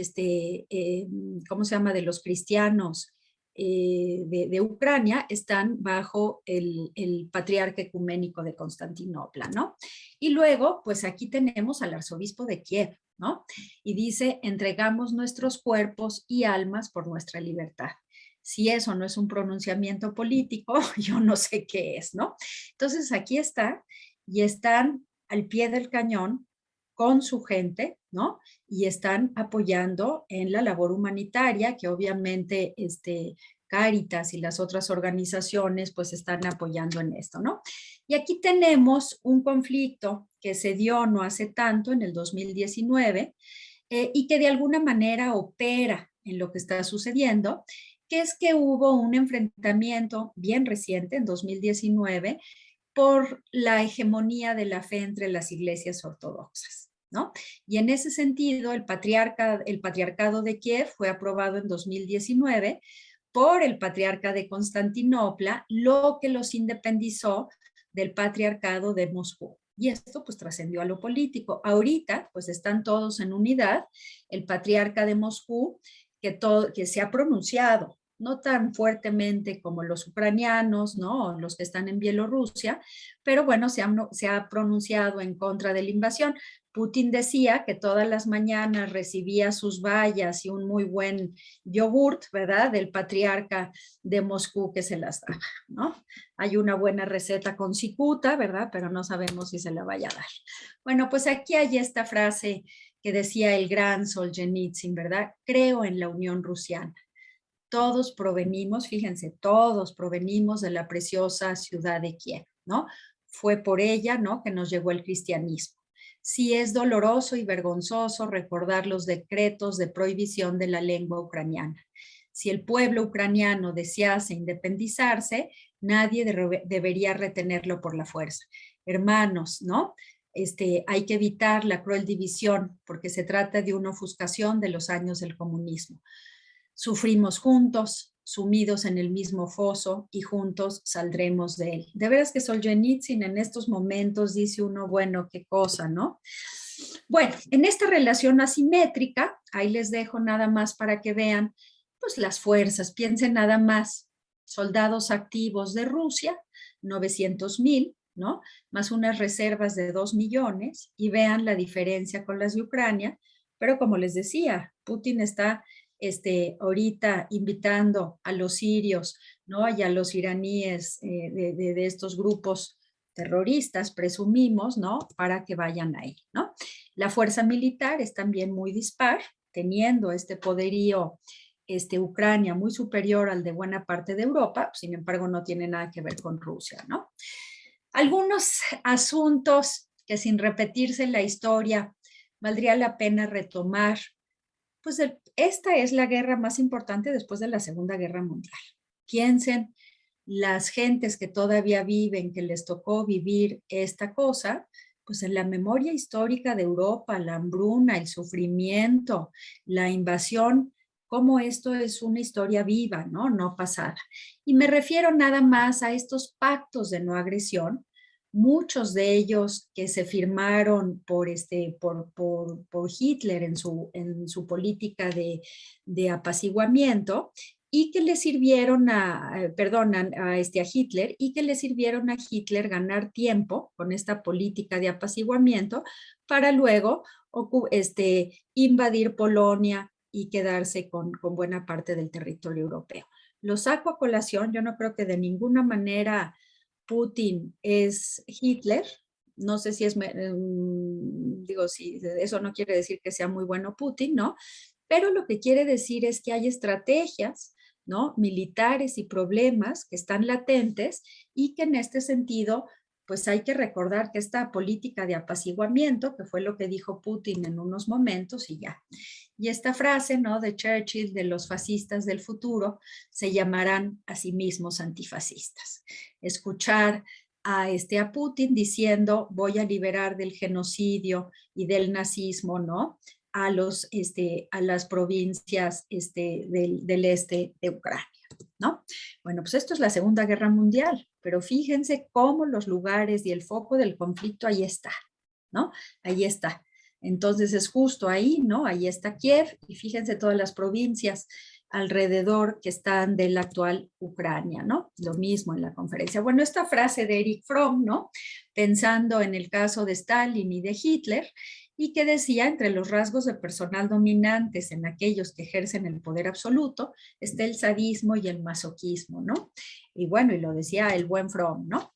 ¿cómo se llama?, de los cristianos de Ucrania están bajo el patriarca ecuménico de Constantinopla, ¿no? Y luego, pues aquí tenemos al arzobispo de Kiev, ¿no? Y dice, entregamos nuestros cuerpos y almas por nuestra libertad. Si eso no es un pronunciamiento político, yo no sé qué es, ¿no? Entonces aquí está, y están al pie del cañón con su gente, ¿no? Y están apoyando en la labor humanitaria, que obviamente Cáritas y las otras organizaciones pues están apoyando en esto, ¿no? Y aquí tenemos un conflicto que se dio no hace tanto, en el 2019, y que de alguna manera opera en lo que está sucediendo, que es que hubo un enfrentamiento bien reciente, en 2019, por la hegemonía de la fe entre las iglesias ortodoxas, ¿no? Y en ese sentido, el patriarcado de Kiev fue aprobado en 2019 por el patriarca de Constantinopla, lo que los independizó del patriarcado de Moscú. Y esto pues trascendió a lo político. Ahorita pues están todos en unidad. El patriarca de Moscú, que se ha pronunciado, no tan fuertemente como los ucranianos, ¿no? Los que están en Bielorrusia, pero bueno, se ha pronunciado en contra de la invasión. Putin decía que todas las mañanas recibía sus bayas y un muy buen yogurt, ¿verdad? Del patriarca de Moscú que se las daba, ¿no? Hay una buena receta con cicuta, ¿verdad? Pero no sabemos si se la vaya a dar. Bueno, pues aquí hay esta frase que decía el gran Solzhenitsyn, ¿verdad? Creo en la Unión Rusiana. Todos provenimos, fíjense, todos provenimos de la preciosa ciudad de Kiev, ¿no? Fue por ella, ¿no?, que nos llegó el cristianismo. Sí es doloroso y vergonzoso recordar los decretos de prohibición de la lengua ucraniana. Si el pueblo ucraniano desease independizarse, nadie debería retenerlo por la fuerza. Hermanos, ¿no? Hay que evitar la cruel división porque se trata de una ofuscación de los años del comunismo. Sufrimos juntos, sumidos en el mismo foso, y juntos saldremos de él. De veras que Solzhenitsyn en estos momentos dice uno, bueno, qué cosa, ¿no? Bueno, en esta relación asimétrica, ahí les dejo nada más para que vean, pues las fuerzas, piensen nada más, soldados activos de Rusia, 900,000, ¿no? Más unas reservas de 2 millones, y vean la diferencia con las de Ucrania, pero como les decía, Putin está ahorita invitando a los sirios, ¿no?, y a los iraníes de estos grupos terroristas, presumimos, ¿no?, para que vayan ahí, ¿no? La fuerza militar es también muy dispar, teniendo este poderío Ucrania muy superior al de buena parte de Europa, sin embargo no tiene nada que ver con Rusia, ¿no? Algunos asuntos que, sin repetirse la historia, valdría la pena retomar. Pues esta es la guerra más importante después de la Segunda Guerra Mundial. Piensen las gentes que todavía viven, que les tocó vivir esta cosa, pues en la memoria histórica de Europa, la hambruna, el sufrimiento, la invasión, cómo esto es una historia viva, ¿no? No pasada. Y me refiero nada más a estos pactos de no agresión, muchos de ellos que se firmaron por Hitler en su política de apaciguamiento, y que le sirvieron a Hitler, y que le sirvieron a Hitler ganar tiempo con esta política de apaciguamiento para luego invadir Polonia y quedarse con buena parte del territorio europeo. Lo saco a colación, yo no creo que de ninguna manera Putin es Hitler, No sé si es, digo, si eso no quiere decir que sea muy bueno Putin, ¿no? Pero lo que quiere decir es que hay estrategias, ¿no? Militares y problemas que están latentes y que en este sentido, pues hay que recordar que esta política de apaciguamiento, que fue lo que dijo Putin en unos momentos y ya. Y esta frase, ¿no? De Churchill, de los fascistas del futuro, se llamarán a sí mismos antifascistas. Escuchar a Putin diciendo voy a liberar del genocidio y del nazismo, ¿no? A las provincias del este de Ucrania, ¿no? Bueno, pues esto es la Segunda Guerra Mundial, pero fíjense cómo los lugares y el foco del conflicto ahí está, ¿no? Ahí está. Entonces es justo ahí, ¿no? Ahí está Kiev y fíjense todas las provincias alrededor que están de la actual Ucrania, ¿no? Lo mismo en la conferencia. Bueno, esta frase de Erich Fromm, ¿no? Pensando en el caso de Stalin y de Hitler, y que decía, entre los rasgos de personal dominantes en aquellos que ejercen el poder absoluto, está el sadismo y el masoquismo, ¿no? Y bueno, y lo decía el buen Fromm, ¿no?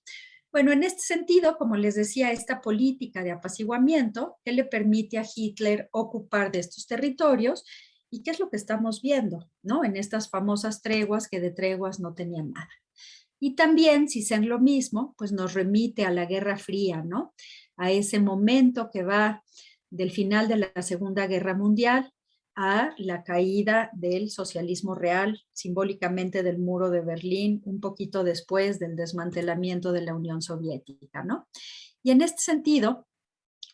Bueno, en este sentido, como les decía, esta política de apaciguamiento que le permite a Hitler ocupar de estos territorios. ¿Y qué es lo que estamos viendo, no? En estas famosas treguas que de treguas no tenían nada. Y también, si sean lo mismo, pues nos remite a la Guerra Fría, ¿no? A ese momento que va del final de la Segunda Guerra Mundial a la caída del socialismo real, simbólicamente del muro de Berlín, un poquito después del desmantelamiento de la Unión Soviética, ¿no? Y en este sentido,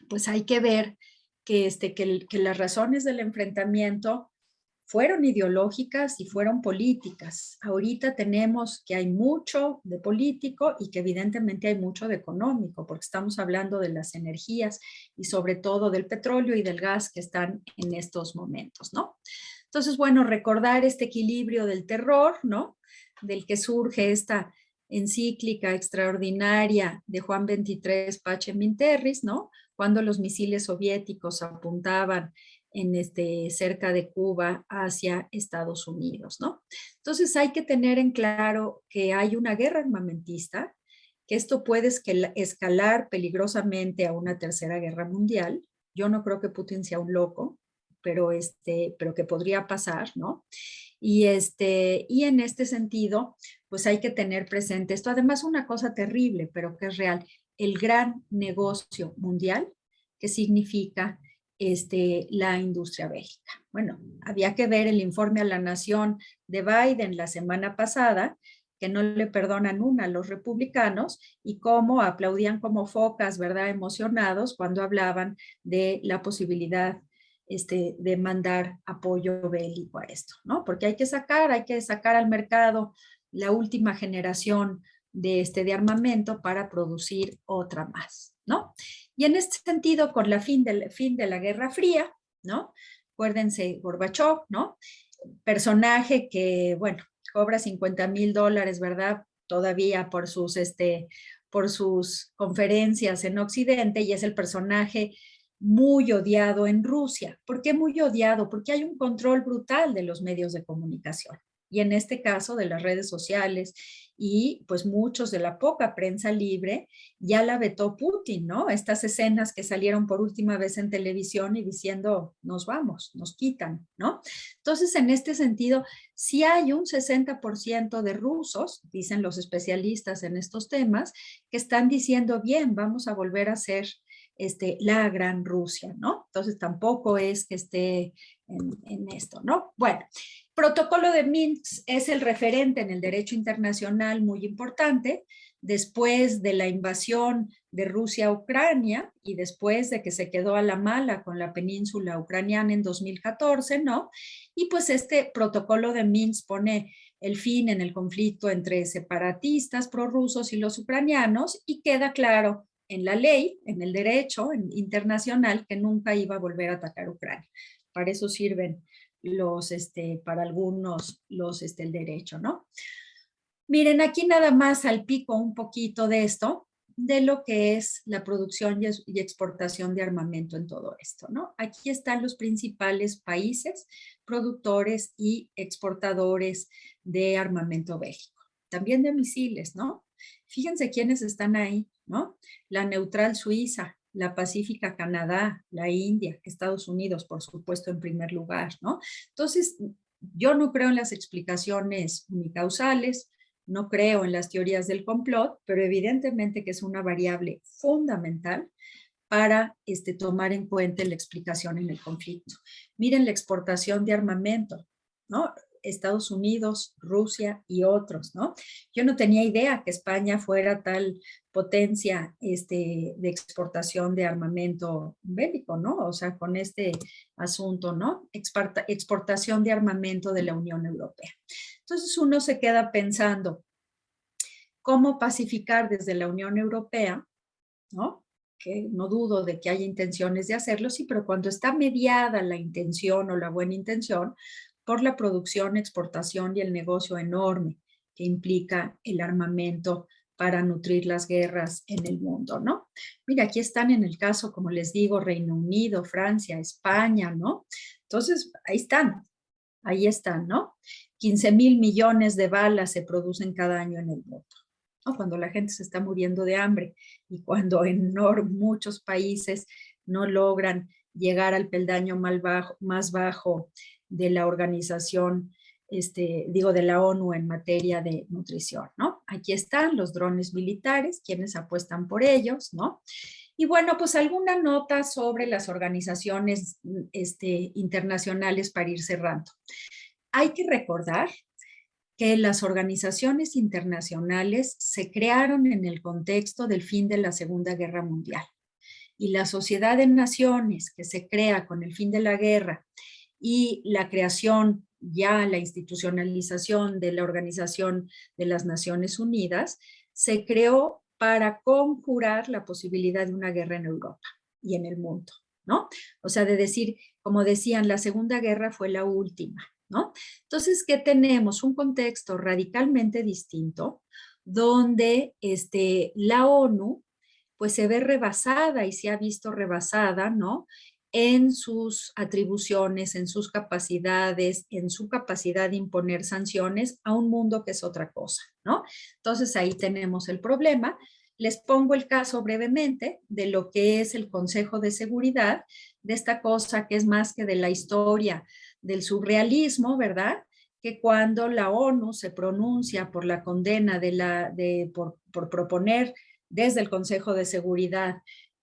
pues hay que ver que las razones del enfrentamiento fueron ideológicas y fueron políticas. Ahorita tenemos que hay mucho de político y que evidentemente hay mucho de económico, porque estamos hablando de las energías y sobre todo del petróleo y del gas que están en estos momentos, ¿no? Entonces, bueno, recordar este equilibrio del terror, ¿no? Del que surge esta encíclica extraordinaria de Juan XXIII Pacem in Terris, ¿no? Cuando los misiles soviéticos apuntaban cerca de Cuba hacia Estados Unidos, ¿no? Entonces hay que tener en claro que hay una guerra armamentista, que esto puede escalar peligrosamente a una tercera guerra mundial. Yo no creo que Putin sea un loco, pero que podría pasar, ¿no? Y en este sentido, pues hay que tener presente esto. Además, una cosa terrible, pero que es real, el gran negocio mundial que significa la industria bélica. Bueno, había que ver el informe a la nación de Biden la semana pasada, que no le perdonan una a los republicanos y cómo aplaudían como focas, ¿verdad? Emocionados cuando hablaban de la posibilidad de mandar apoyo bélico a esto, ¿no? Porque hay que sacar al mercado la última generación de armamento para producir otra más, ¿no? Y en este sentido, con la fin de la Guerra Fría, ¿no? Acuérdense, Gorbachev, ¿no? Personaje que, bueno, cobra $50,000, ¿verdad? Todavía por sus conferencias en Occidente y es el personaje muy odiado en Rusia. ¿Por qué muy odiado? Porque hay un control brutal de los medios de comunicación y en este caso de las redes sociales y pues muchos de la poca prensa libre ya la vetó Putin, ¿no? Estas escenas que salieron por última vez en televisión y diciendo nos vamos, nos quitan, ¿no? Entonces en este sentido, si hay un 60% de rusos, dicen los especialistas en estos temas, que están diciendo bien, vamos a volver a ser la gran Rusia, ¿no? Entonces tampoco es que esté en esto, ¿no? Bueno, protocolo de Minsk es el referente en el derecho internacional muy importante después de la invasión de Rusia a Ucrania y después de que se quedó a la mala con la península ucraniana en 2014, ¿no? Y pues este protocolo de Minsk pone el fin en el conflicto entre separatistas prorrusos y los ucranianos y queda claro en la ley, en el derecho internacional, que nunca iba a volver a atacar Ucrania. Para eso sirven para algunos, el derecho, ¿no? Miren, aquí nada más salpico un poquito de esto, de lo que es la producción y exportación de armamento en todo esto, ¿no? Aquí están los principales países productores y exportadores de armamento bélico, también de misiles, ¿no? Fíjense quiénes están ahí, ¿no? La neutral Suiza, la pacífica Canadá, la India, Estados Unidos, por supuesto, en primer lugar, ¿no? Entonces, yo no creo en las explicaciones unicausales, no creo en las teorías del complot, pero evidentemente que es una variable fundamental para tomar en cuenta la explicación en el conflicto. Miren la exportación de armamento, ¿no? Estados Unidos, Rusia y otros, ¿no? Yo no tenía idea que España fuera tal potencia de exportación de armamento bélico, ¿no? O sea, con este asunto, ¿no? Exportación de armamento de la Unión Europea. Entonces uno se queda pensando, ¿cómo pacificar desde la Unión Europea, ¿no? Que no dudo de que haya intenciones de hacerlo, sí, pero cuando está mediada la intención o la buena intención por la producción, exportación y el negocio enorme que implica el armamento para nutrir las guerras en el mundo, ¿no? Mira, aquí están en el caso, como les digo, Reino Unido, Francia, España, ¿no? Entonces, ahí están, ¿no? 15,000 millones de balas se producen cada año en el mundo, ¿no? Cuando la gente se está muriendo de hambre y cuando en muchos países no logran llegar al peldaño más bajo de la organización, de la ONU en materia de nutrición, ¿no? Aquí están los drones militares, quienes apuestan por ellos, ¿no? Y bueno, pues alguna nota sobre las organizaciones internacionales para ir cerrando. Hay que recordar que las organizaciones internacionales se crearon en el contexto del fin de la Segunda Guerra Mundial. Y la Sociedad de Naciones, que se crea con el fin de la guerra, y la creación, ya la institucionalización de la Organización de las Naciones Unidas, se creó para conjurar la posibilidad de una guerra en Europa y en el mundo, ¿no? O sea, de decir, como decían, la Segunda Guerra fue la última, ¿no? Entonces, ¿qué tenemos? Un contexto radicalmente distinto, donde la ONU pues se ve rebasada y se ha visto rebasada, ¿no? En sus atribuciones, en sus capacidades, en su capacidad de imponer sanciones a un mundo que es otra cosa, ¿no? Entonces ahí tenemos el problema. Les pongo el caso brevemente de lo que es el Consejo de Seguridad, de esta cosa que es más que de la historia del surrealismo, ¿verdad? Que cuando la ONU se pronuncia por la condena por proponer desde el Consejo de Seguridad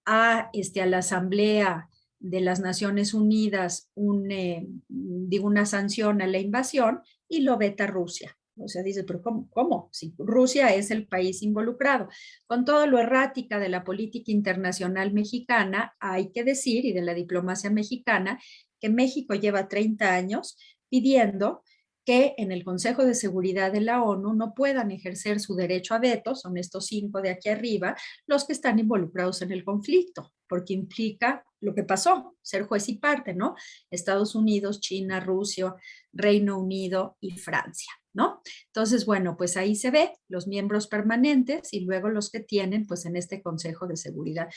a la Asamblea de las Naciones Unidas una sanción a la invasión y lo veta Rusia. O sea, dice, pero ¿cómo? Si Rusia es el país involucrado. Con todo lo errática de la política internacional mexicana, hay que decir, y de la diplomacia mexicana, que México lleva 30 años pidiendo que en el Consejo de Seguridad de la ONU no puedan ejercer su derecho a veto, son estos 5 de aquí arriba, los que están involucrados en el conflicto, porque implica lo que pasó, ser juez y parte, ¿no? Estados Unidos, China, Rusia, Reino Unido y Francia, ¿no? Entonces, bueno, pues ahí se ve los miembros permanentes y luego los que tienen, pues en este Consejo de Seguridad.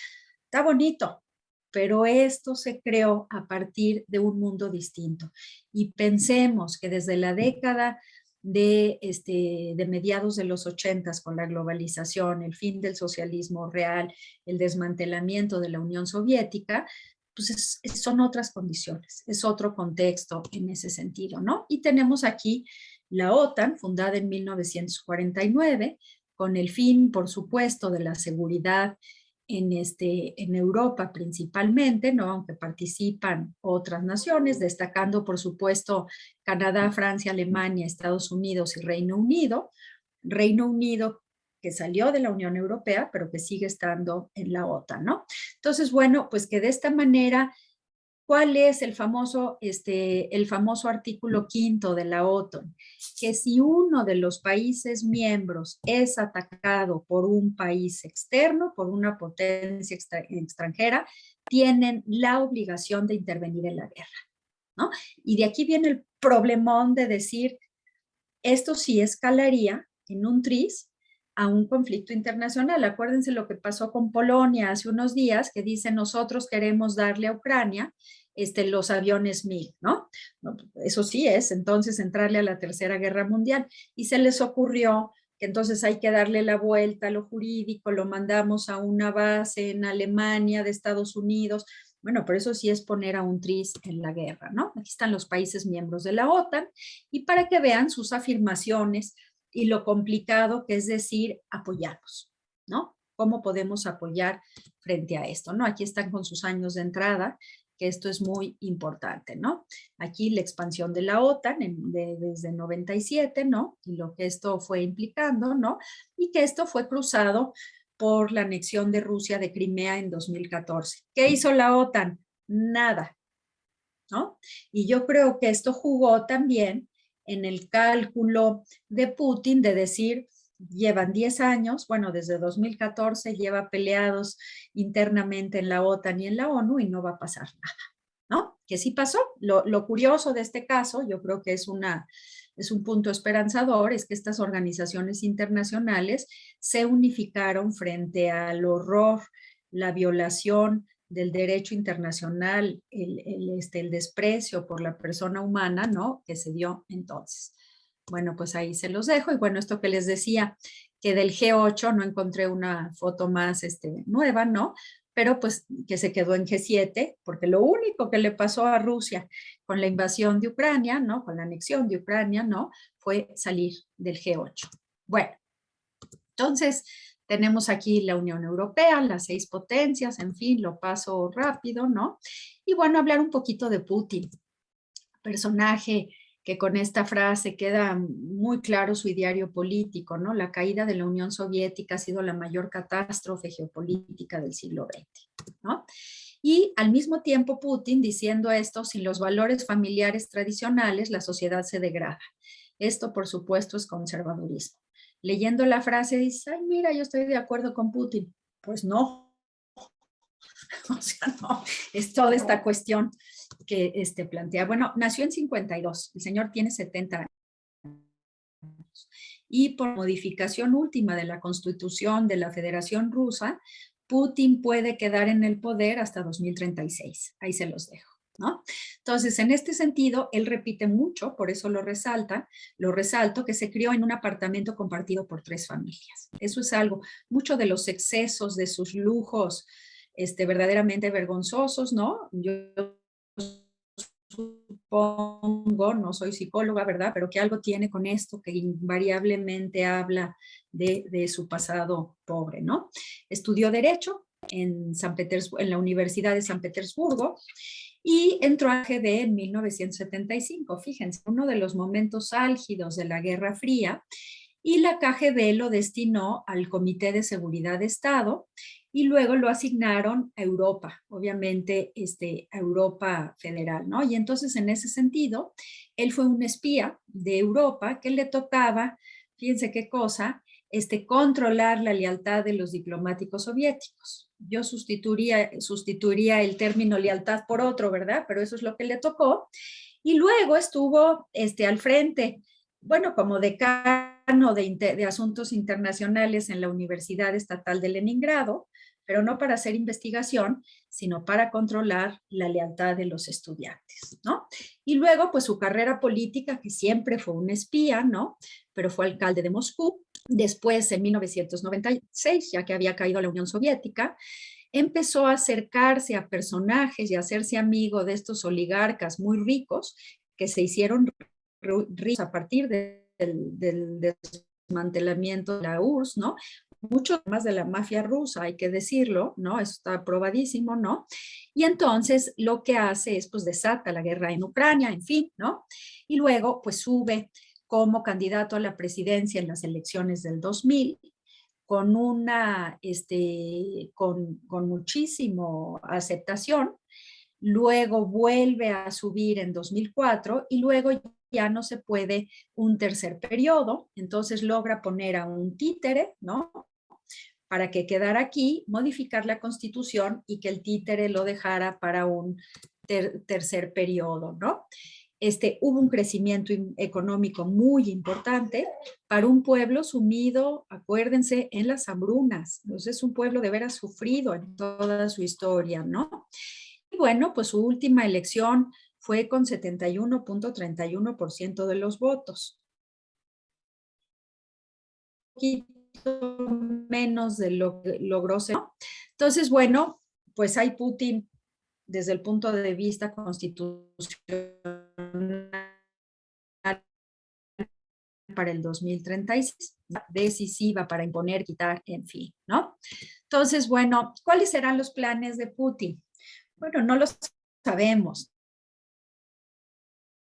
Está bonito, pero esto se creó a partir de un mundo distinto. Y pensemos que desde la década de mediados de los 80 con la globalización, el fin del socialismo real, el desmantelamiento de la Unión Soviética, pues son otras condiciones, es otro contexto en ese sentido, ¿no? Y tenemos aquí la OTAN, fundada en 1949, con el fin, por supuesto, de la seguridad en Europa principalmente, ¿no? Aunque participan otras naciones, destacando por supuesto Canadá, Francia, Alemania, Estados Unidos y Reino Unido. Reino Unido que salió de la Unión Europea, pero que sigue estando en la OTAN, ¿no? Entonces, bueno, pues que de esta manera, ¿cuál es el famoso artículo 5 de la OTAN? Que si uno de los países miembros es atacado por un país externo, por una potencia extranjera, tienen la obligación de intervenir en la guerra, ¿no? Y de aquí viene el problemón de decir, esto sí escalaría en un tris a un conflicto internacional. Acuérdense lo que pasó con Polonia hace unos días, que dice, nosotros queremos darle a Ucrania los aviones MiG, ¿no? Eso sí es, entonces, entrarle a la Tercera Guerra Mundial. Y se les ocurrió que entonces hay que darle la vuelta a lo jurídico, lo mandamos a una base en Alemania, de Estados Unidos. Bueno, pero eso sí es poner a un tris en la guerra, ¿no? Aquí están los países miembros de la OTAN y para que vean sus afirmaciones y lo complicado que es decir, apoyarlos, ¿no? ¿Cómo podemos apoyar frente a esto, ¿no? Aquí están con sus años de entrada, que esto es muy importante, ¿no? Aquí la expansión de la OTAN desde 97, ¿no? Y lo que esto fue implicando, ¿no? Y que esto fue cruzado por la anexión de Rusia de Crimea en 2014. ¿Qué hizo la OTAN? Nada, ¿no? Y yo creo que esto jugó también en el cálculo de Putin de decir, llevan 10 años, bueno, desde 2014 lleva peleados internamente en la OTAN y en la ONU y no va a pasar nada, ¿no? Que sí pasó. Lo curioso de este caso, yo creo que es un punto esperanzador, es que estas organizaciones internacionales se unificaron frente al horror, la violación del derecho internacional, el desprecio por la persona humana, ¿no? Que se dio entonces. Bueno, pues ahí se los dejo. Y bueno, esto que les decía, que del G8 no encontré una foto más nueva, ¿no? Pero pues que se quedó en G7, porque lo único que le pasó a Rusia con la invasión de Ucrania, ¿no? Con la anexión de Ucrania, ¿no? Fue salir del G8. Bueno, entonces tenemos aquí la Unión Europea, las 6 potencias, en fin, lo paso rápido, ¿no? Y bueno, hablar un poquito de Putin, personaje que con esta frase queda muy claro su ideario político, ¿no? La caída de la Unión Soviética ha sido la mayor catástrofe geopolítica del siglo XX, ¿no? Y al mismo tiempo Putin diciendo esto, sin los valores familiares tradicionales, la sociedad se degrada. Esto, por supuesto, es conservadurismo. Leyendo la frase dice, ay, mira, yo estoy de acuerdo con Putin. Pues no, o sea, no, es toda esta cuestión que plantea. Bueno, nació en 52, el señor tiene 70 años. Y por modificación última de la Constitución de la Federación Rusa, Putin puede quedar en el poder hasta 2036. Ahí se los dejo, ¿no? Entonces, en este sentido, él repite mucho, por eso lo resalto, que se crió en un apartamento compartido por 3 familias. Eso es algo, mucho de los excesos, de sus lujos, verdaderamente vergonzosos, ¿no? Yo supongo, no soy psicóloga, ¿verdad? Pero que algo tiene con esto, que invariablemente habla de su pasado pobre, ¿no? Estudió Derecho en la Universidad de San Petersburgo y entró a KGB en 1975. Fíjense, uno de los momentos álgidos de la Guerra Fría, y la KGB lo destinó al Comité de Seguridad de Estado y luego lo asignaron a Europa, obviamente a Europa Federal, ¿no? Y entonces en ese sentido, él fue un espía de Europa que le tocaba, fíjense qué cosa, controlar la lealtad de los diplomáticos soviéticos. Yo sustituiría el término lealtad por otro, ¿verdad? Pero eso es lo que le tocó. Y luego estuvo al frente, bueno, como decano de Asuntos Internacionales en la Universidad Estatal de Leningrado, pero no para hacer investigación, sino para controlar la lealtad de los estudiantes, ¿no? Y luego, pues su carrera política, que siempre fue un espía, ¿no? Pero fue alcalde de Moscú. Después, en 1996, ya que había caído la Unión Soviética, empezó a acercarse a personajes y a hacerse amigo de estos oligarcas muy ricos que se hicieron ricos a partir del desmantelamiento de la URSS, ¿no? Mucho más de la mafia rusa, hay que decirlo, ¿no? Eso está probadísimo, ¿no? Y entonces lo que hace es, pues, desata la guerra en Ucrania, en fin, ¿no? Y luego, pues, sube como candidato a la presidencia en las elecciones del 2000, con con muchísimo aceptación. Luego vuelve a subir en 2004 y luego ya no se puede un tercer periodo, entonces logra poner a un títere, ¿no? Para que quedara aquí, modificar la constitución y que el títere lo dejara para un tercer periodo, ¿no? Hubo un crecimiento económico muy importante para un pueblo sumido, acuérdense, en las hambrunas. Entonces es un pueblo de veras sufrido en toda su historia, ¿no? Y bueno, pues su última elección fue con 71.31% de los votos. poquito menos de lo que logró ser, ¿no? Entonces, bueno, pues hay Putin desde el punto de vista constitucional para el 2036, decisiva para imponer, quitar, en fin, ¿no? Entonces, bueno, ¿cuáles serán los planes de Putin? Bueno, no los sabemos,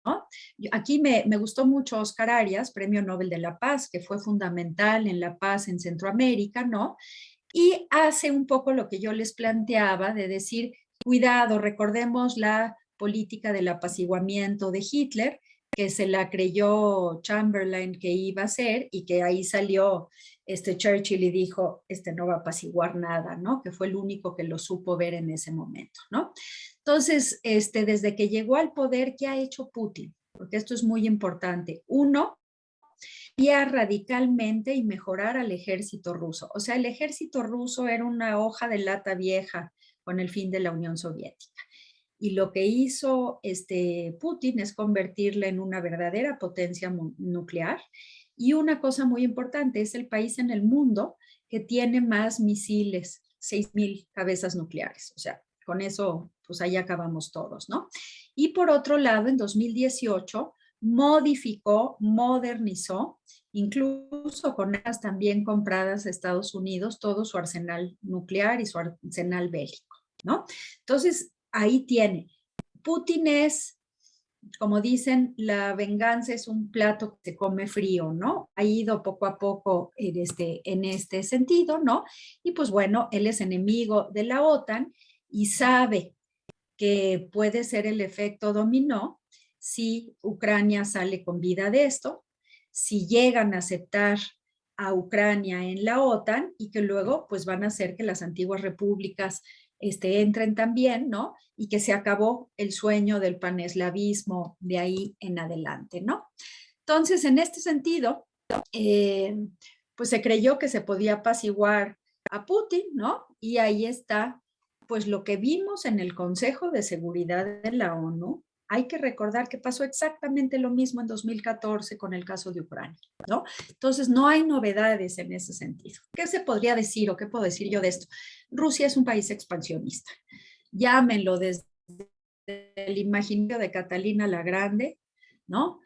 ¿no? Aquí me gustó mucho Oscar Arias, Premio Nobel de la Paz, que fue fundamental en la paz en Centroamérica, ¿no? Y hace un poco lo que yo les planteaba de decir, cuidado, recordemos la política del apaciguamiento de Hitler, que se la creyó Chamberlain que iba a hacer y que ahí salió Churchill y dijo, no va a apaciguar nada, ¿no? Que fue el único que lo supo ver en ese momento, ¿no? Entonces, desde que llegó al poder, ¿qué ha hecho Putin? Porque esto es muy importante. Uno, radicalmente y mejorar al ejército ruso. O sea, el ejército ruso era una hoja de lata vieja con el fin de la Unión Soviética. Y lo que hizo Putin es convertirla en una verdadera potencia nuclear. Y una cosa muy importante, es el país en el mundo que tiene más misiles, 6,000 cabezas nucleares. O sea, con eso, pues ahí acabamos todos, ¿no? Y por otro lado, en 2018, modificó, modernizó, incluso con armas también compradas a Estados Unidos, todo su arsenal nuclear y su arsenal bélico, ¿no? Entonces, ahí tiene. Putin es, como dicen, la venganza es un plato que se come frío, ¿no? Ha ido poco a poco en este sentido, ¿no? Y pues bueno, él es enemigo de la OTAN y sabe que puede ser el efecto dominó si Ucrania sale con vida de esto, si llegan a aceptar a Ucrania en la OTAN y que luego pues van a hacer que las antiguas repúblicas entren también, ¿no? Y que se acabó el sueño del paneslavismo de ahí en adelante, ¿no? Entonces, en este sentido, pues se creyó que se podía apaciguar a Putin, ¿no? Y ahí está, pues lo que vimos en el Consejo de Seguridad de la ONU. Hay que recordar que pasó exactamente lo mismo en 2014 con el caso de Ucrania, ¿no? Entonces, no hay novedades en ese sentido. ¿Qué se podría decir o qué puedo decir yo de esto? Rusia es un país expansionista. Llámenlo desde el imaginario de Catalina la Grande, ¿no?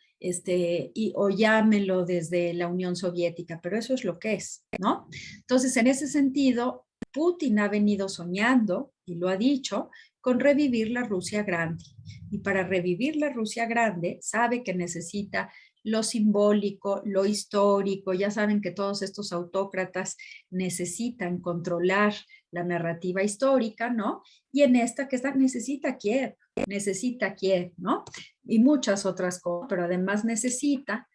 O llámenlo desde la Unión Soviética, pero eso es lo que es, ¿no? Entonces, en ese sentido, Putin ha venido soñando, y lo ha dicho, con revivir la Rusia grande. Y para revivir la Rusia grande, sabe que necesita lo simbólico, lo histórico. Ya saben que todos estos autócratas necesitan controlar la narrativa histórica, ¿no? Y en esta que está, necesita Kiev, ¿no? Y muchas otras cosas, pero además necesita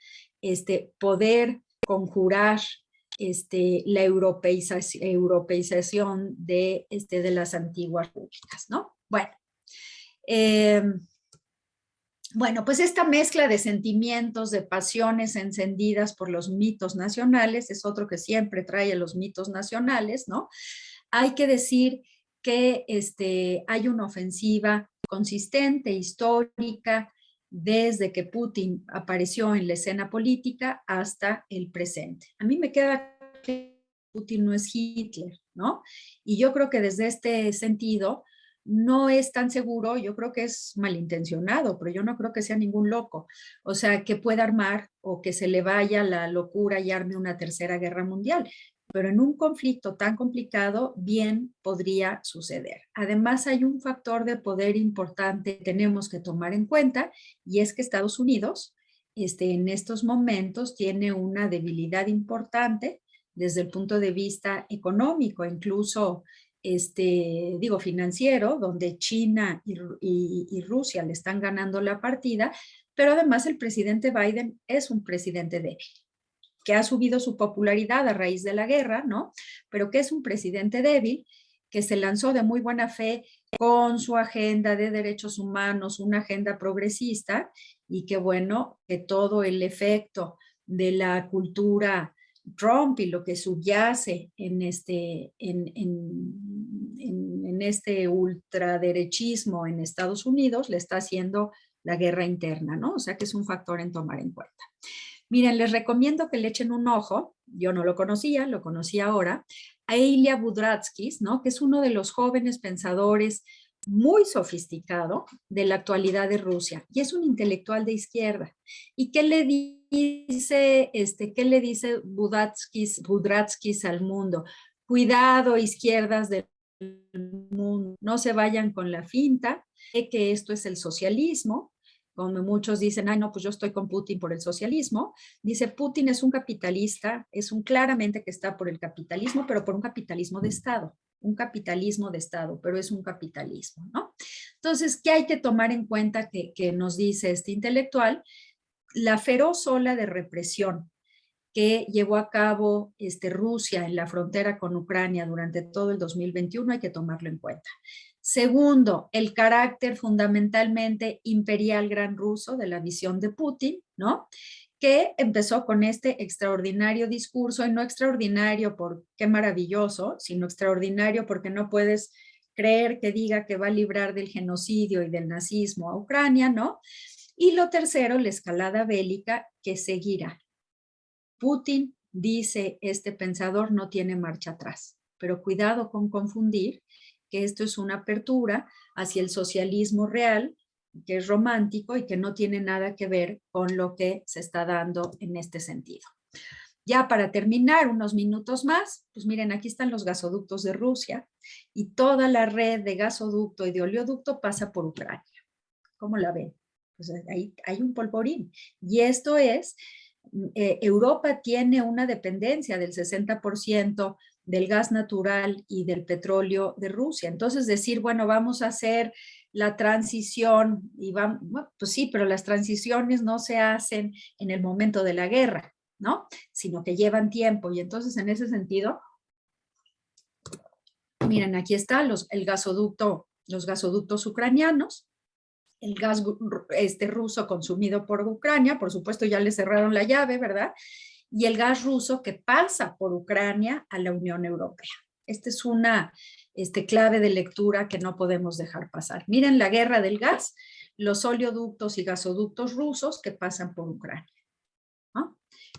poder conjurar la europeización de las antiguas repúblicas, ¿no? Bueno, pues esta mezcla de sentimientos, de pasiones encendidas por los mitos nacionales, es otro que siempre trae los mitos nacionales, ¿no? Hay que decir que hay una ofensiva consistente, histórica, desde que Putin apareció en la escena política hasta el presente. A mí me queda que Putin no es Hitler, ¿no? Y yo creo que desde este sentido no es tan seguro, yo creo que es malintencionado, pero yo no creo que sea ningún loco. O sea, que pueda armar o que se le vaya la locura y arme una tercera guerra mundial. Pero en un conflicto tan complicado, bien podría suceder. Además, hay un factor de poder importante que tenemos que tomar en cuenta, y es que Estados Unidos, en estos momentos, tiene una debilidad importante desde el punto de vista económico, incluso financiero, donde China y Rusia le están ganando la partida, pero además el presidente Biden es un presidente débil, que ha subido su popularidad a raíz de la guerra, ¿no? Pero que es un presidente débil, que se lanzó de muy buena fe con su agenda de derechos humanos, una agenda progresista, y que bueno, que todo el efecto de la cultura Trump y lo que subyace en este ultraderechismo en Estados Unidos le está haciendo la guerra interna, ¿no? O sea que es un factor en tomar en cuenta. Miren, les recomiendo que le echen un ojo, yo no lo conocía, lo conocí ahora, a Ilya Budratskis, ¿no? Que es uno de los jóvenes pensadores muy sofisticado de la actualidad de Rusia y es un intelectual de izquierda. ¿Y qué le dice Budratskis al mundo? Cuidado, izquierdas del mundo, no se vayan con la finta de que esto es el socialismo, como muchos dicen, ay no, pues yo estoy con Putin por el socialismo. Dice, Putin es un capitalista, claramente que está por el capitalismo, pero por un capitalismo de Estado, pero es un capitalismo, ¿no? Entonces, ¿qué hay que tomar en cuenta que nos dice este intelectual? La feroz ola de represión que llevó a cabo Rusia en la frontera con Ucrania durante todo el 2021, hay que tomarlo en cuenta. Segundo, el carácter fundamentalmente imperial gran ruso de la visión de Putin, ¿no? Que empezó con este extraordinario discurso, y no extraordinario por qué maravilloso, sino extraordinario porque no puedes creer que diga que va a librar del genocidio y del nazismo a Ucrania, ¿no? Y lo tercero, la escalada bélica que seguirá. Putin, dice este pensador, no tiene marcha atrás, pero cuidado con confundir que esto es una apertura hacia el socialismo real, que es romántico y que no tiene nada que ver con lo que se está dando en este sentido. Ya para terminar, unos minutos más, pues miren, aquí están los gasoductos de Rusia y toda la red de gasoducto y de oleoducto pasa por Ucrania. ¿Cómo la ven? Pues ahí hay un polvorín. Y esto es Europa tiene una dependencia del 60% del gas natural y del petróleo de Rusia. Entonces decir, bueno, vamos a hacer la transición y vamos, bueno, pues sí, pero las transiciones no se hacen en el momento de la guerra, ¿no? Sino que llevan tiempo. Y entonces en ese sentido, miren, aquí está los gasoductos ucranianos, el gas ruso consumido por Ucrania, por supuesto ya le cerraron la llave, ¿verdad? Y el gas ruso que pasa por Ucrania a la Unión Europea. Esta es una clave de lectura que no podemos dejar pasar. Miren la guerra del gas, los oleoductos y gasoductos rusos que pasan por Ucrania, ¿no?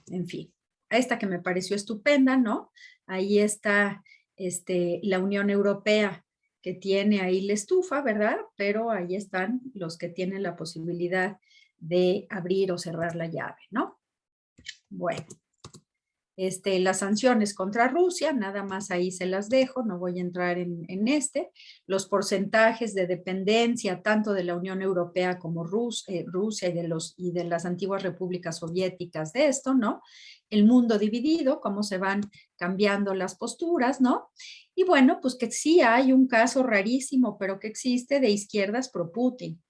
En fin, esta que me pareció estupenda, ¿no? Ahí está la Unión Europea que tiene ahí la estufa, ¿verdad? Pero ahí están los que tienen la posibilidad de abrir o cerrar la llave, ¿no? Bueno, las sanciones contra Rusia, nada más ahí se las dejo, no voy a entrar en los porcentajes de dependencia tanto de la Unión Europea como Rusia y de las antiguas repúblicas soviéticas de esto, ¿no? El mundo dividido, cómo se van cambiando las posturas, ¿no? Y bueno, pues que sí hay un caso rarísimo, pero que existe de izquierdas pro Putin.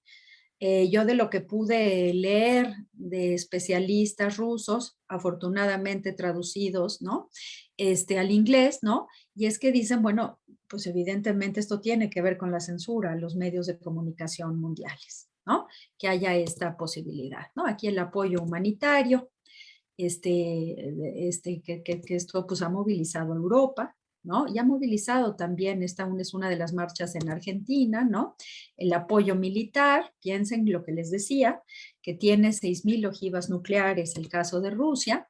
Yo de lo que pude leer de especialistas rusos, afortunadamente traducidos, ¿no? Al inglés, ¿no? Y es que dicen, bueno, pues evidentemente esto tiene que ver con la censura a los medios de comunicación mundiales, ¿no? Que haya esta posibilidad, ¿no? Aquí el apoyo humanitario, que esto pues ha movilizado a Europa, ¿no? Y ha movilizado también, esta es una de las marchas en Argentina, ¿no? El apoyo militar, piensen lo que les decía, que tiene 6,000 ojivas nucleares, el caso de Rusia,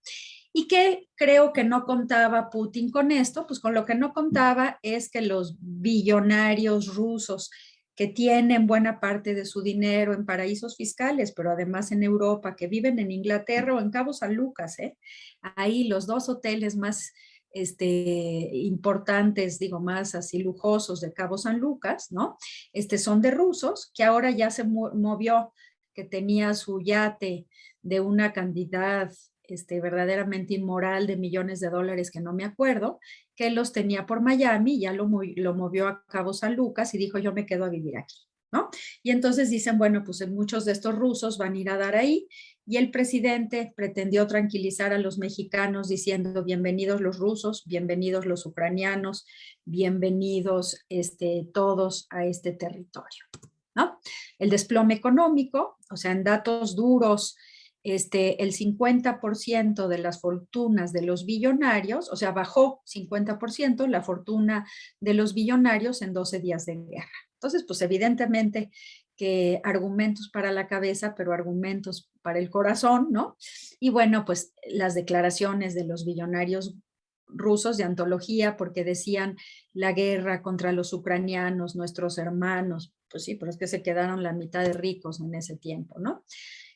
y que creo que no contaba Putin con esto, pues con lo que no contaba es que los billonarios rusos que tienen buena parte de su dinero en paraísos fiscales, pero además en Europa, que viven en Inglaterra o en Cabo San Lucas, ¿eh? Ahí los dos hoteles más importantes, digo, más así lujosos de Cabo San Lucas, ¿no? Son de rusos, que ahora ya se movió, que tenía su yate de una cantidad verdaderamente inmoral de millones de dólares que no me acuerdo, que los tenía por Miami, ya lo movió a Cabo San Lucas y dijo, yo me quedo a vivir aquí, ¿no? Y entonces dicen, bueno, pues muchos de estos rusos van a ir a dar ahí, y el presidente pretendió tranquilizar a los mexicanos diciendo, bienvenidos los rusos, bienvenidos los ucranianos, bienvenidos todos a este territorio, ¿no? El desplome económico, o sea, en datos duros, el 50% de las fortunas de los billonarios, o sea, bajó 50% la fortuna de los billonarios en 12 días de guerra. Entonces, pues evidentemente que argumentos para la cabeza, pero argumentos para el corazón, ¿no? Y bueno, pues las declaraciones de los billonarios rusos de antología, porque decían la guerra contra los ucranianos, nuestros hermanos, pues sí, pero es que se quedaron la mitad de ricos en ese tiempo, ¿no?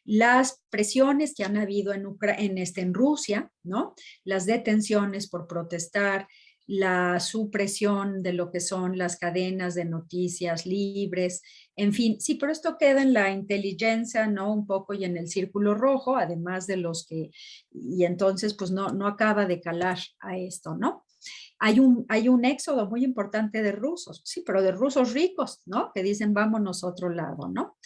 Las presiones que han habido en Rusia, ¿no? Las detenciones por protestar, la supresión de lo que son las cadenas de noticias libres, en fin, sí, pero esto queda en la inteligencia, ¿no? Un poco y en el círculo rojo, además de los que, y entonces pues no acaba de calar a esto, ¿no? Hay un éxodo muy importante de rusos, sí, pero de rusos ricos, ¿no? Que dicen vámonos a otro lado, ¿no?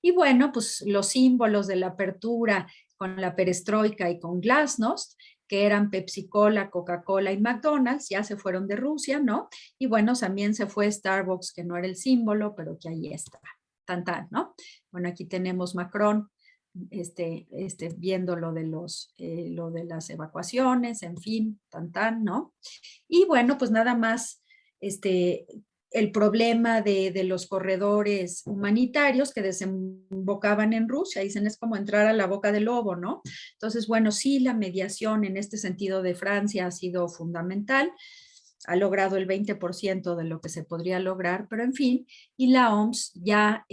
Y bueno, pues los símbolos de la apertura con la perestroika y con glasnost, que eran Pepsi Cola, Coca-Cola y McDonald's, ya se fueron de Rusia, ¿no? Y bueno, también se fue Starbucks, que no era el símbolo, pero que ahí está, tan, ¿no? Bueno, aquí tenemos Macron, viendo lo de las evacuaciones, en fin, tan, ¿no? Y bueno, pues nada más, el problema de los corredores humanitarios que desembocaban en Rusia, dicen es como entrar a la boca del lobo, ¿no? Entonces, bueno, sí, la mediación en este sentido de Francia ha sido fundamental, ha logrado el 20% de lo que se podría lograr, pero en fin, y la OMS ya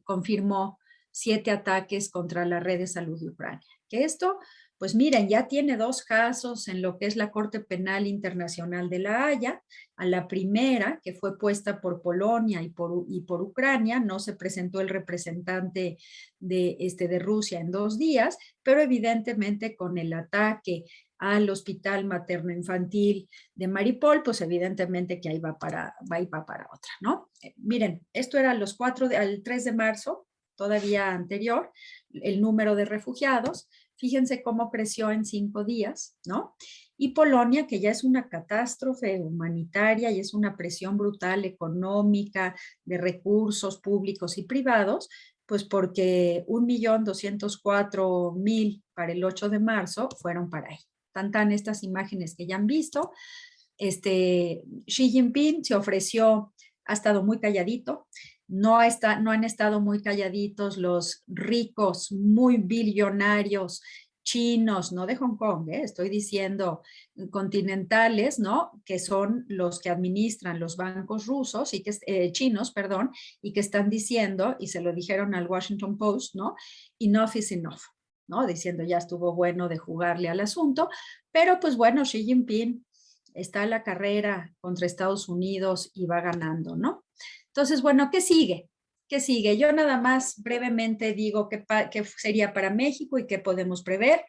confirmó 7 ataques contra la red de salud de Ucrania. Que esto, pues miren, ya tiene 2 casos en lo que es la Corte Penal Internacional de La Haya. A la primera, que fue puesta por Polonia y por Ucrania, no se presentó el representante de Rusia en 2 días, pero evidentemente con el ataque al hospital materno-infantil de Mariupol, pues evidentemente que ahí va para otra, ¿no? Miren, esto era al 3 de marzo, todavía anterior, el número de refugiados. Fíjense cómo creció en 5 días, ¿no? Y Polonia, que ya es una catástrofe humanitaria y es una presión brutal económica de recursos públicos y privados, pues porque 1.204.000 para el 8 de marzo fueron para ahí. Tan estas imágenes que ya han visto. Xi Jinping se ofreció, ha estado muy calladito, no han estado muy calladitos los ricos, muy billonarios chinos, no de Hong Kong, estoy diciendo continentales, ¿no? Que son los que administran los bancos rusos y que chinos, perdón, y que están diciendo, y se lo dijeron al Washington Post, ¿no? Enough is enough, ¿no? Diciendo ya estuvo bueno de jugarle al asunto, pero pues bueno, Xi Jinping está en la carrera contra Estados Unidos y va ganando, ¿no? Entonces, bueno, ¿qué sigue? ¿Qué sigue? Yo nada más brevemente digo qué sería para México y qué podemos prever.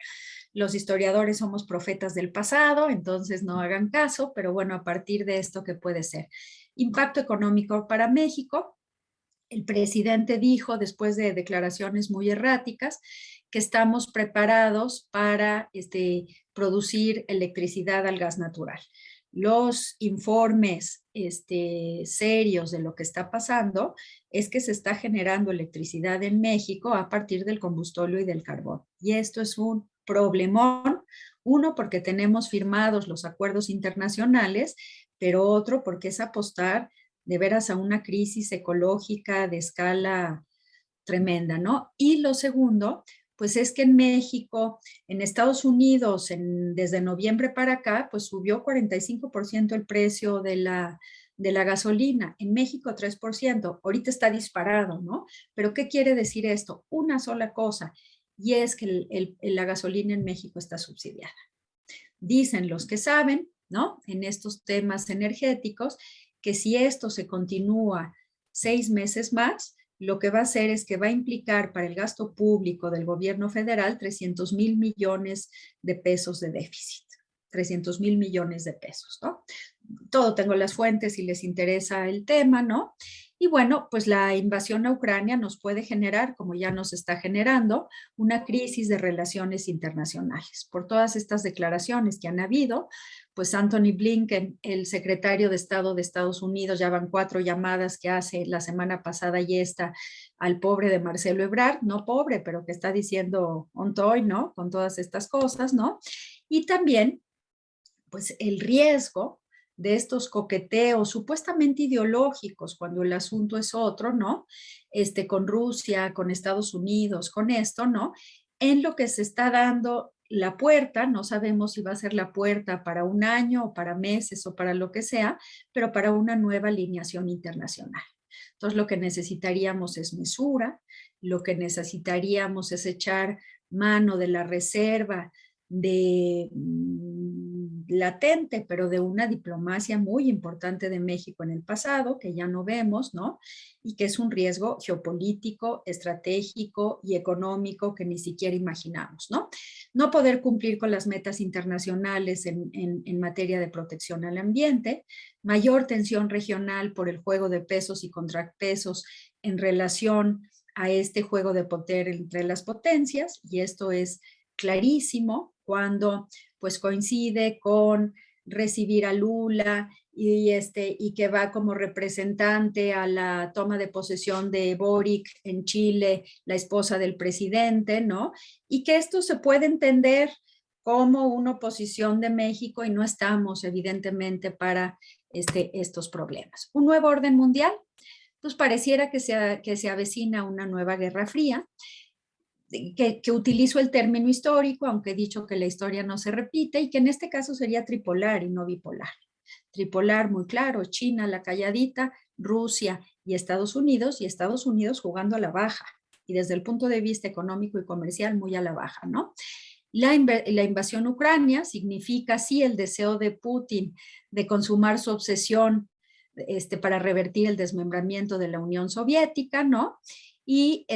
Los historiadores somos profetas del pasado, entonces no hagan caso, pero bueno, a partir de esto, ¿qué puede ser? Impacto económico para México. El presidente dijo, después de declaraciones muy erráticas, que estamos preparados para producir electricidad al gas natural. Los informes serios de lo que está pasando es que se está generando electricidad en México a partir del combustible y del carbón. Y esto es un problemón, uno porque tenemos firmados los acuerdos internacionales, pero otro porque es apostar de veras a una crisis ecológica de escala tremenda, ¿no? Y lo segundo, pues es que en México, en Estados Unidos, desde noviembre para acá, pues subió 45% el precio de la gasolina. En México 3%. Ahorita está disparado, ¿no? Pero ¿qué quiere decir esto? Una sola cosa, y es que la gasolina en México está subsidiada. Dicen los que saben, ¿no? En estos temas energéticos, que si esto se continúa 6 meses más, lo que va a hacer es que va a implicar para el gasto público del gobierno federal 300,000 millones de pesos de déficit. 300,000 millones de pesos, ¿no? Todo tengo las fuentes si les interesa el tema, ¿no? Y bueno, pues la invasión a Ucrania nos puede generar, como ya nos está generando, una crisis de relaciones internacionales. Por todas estas declaraciones que han habido, pues Anthony Blinken, el secretario de Estado de Estados Unidos, ya van 4 llamadas que hace la semana pasada y esta al pobre de Marcelo Ebrard, no pobre, pero que está diciendo ontoy, ¿no? Con todas estas cosas, ¿no? Y también, pues el riesgo de estos coqueteos supuestamente ideológicos, cuando el asunto es otro, ¿no? Con Rusia, con Estados Unidos, con esto, ¿no? En lo que se está dando la puerta, no sabemos si va a ser la puerta para un año o para meses o para lo que sea, pero para una nueva alineación internacional. Entonces, lo que necesitaríamos es mesura, lo que necesitaríamos es echar mano de la reserva de latente, pero de una diplomacia muy importante de México en el pasado, que ya no vemos, ¿no? Y que es un riesgo geopolítico, estratégico y económico que ni siquiera imaginamos, ¿no? No poder cumplir con las metas internacionales en materia de protección al ambiente, mayor tensión regional por el juego de pesos y contrapesos en relación a este juego de poder entre las potencias, y esto es clarísimo cuando pues coincide con recibir a Lula y que va como representante a la toma de posesión de Boric en Chile, la esposa del presidente, ¿no? Y que esto se puede entender como una oposición de México y no estamos evidentemente para estos problemas. Un nuevo orden mundial, pues pareciera que se avecina una nueva guerra fría, que utilizo el término histórico, aunque he dicho que la historia no se repite, y que en este caso sería tripolar y no bipolar. Tripolar, muy claro, China, la calladita, Rusia y Estados Unidos jugando a la baja, y desde el punto de vista económico y comercial muy a la baja, ¿no? La invasión ucrania significa, sí, el deseo de Putin de consumar su obsesión para revertir el desmembramiento de la Unión Soviética, ¿no? Y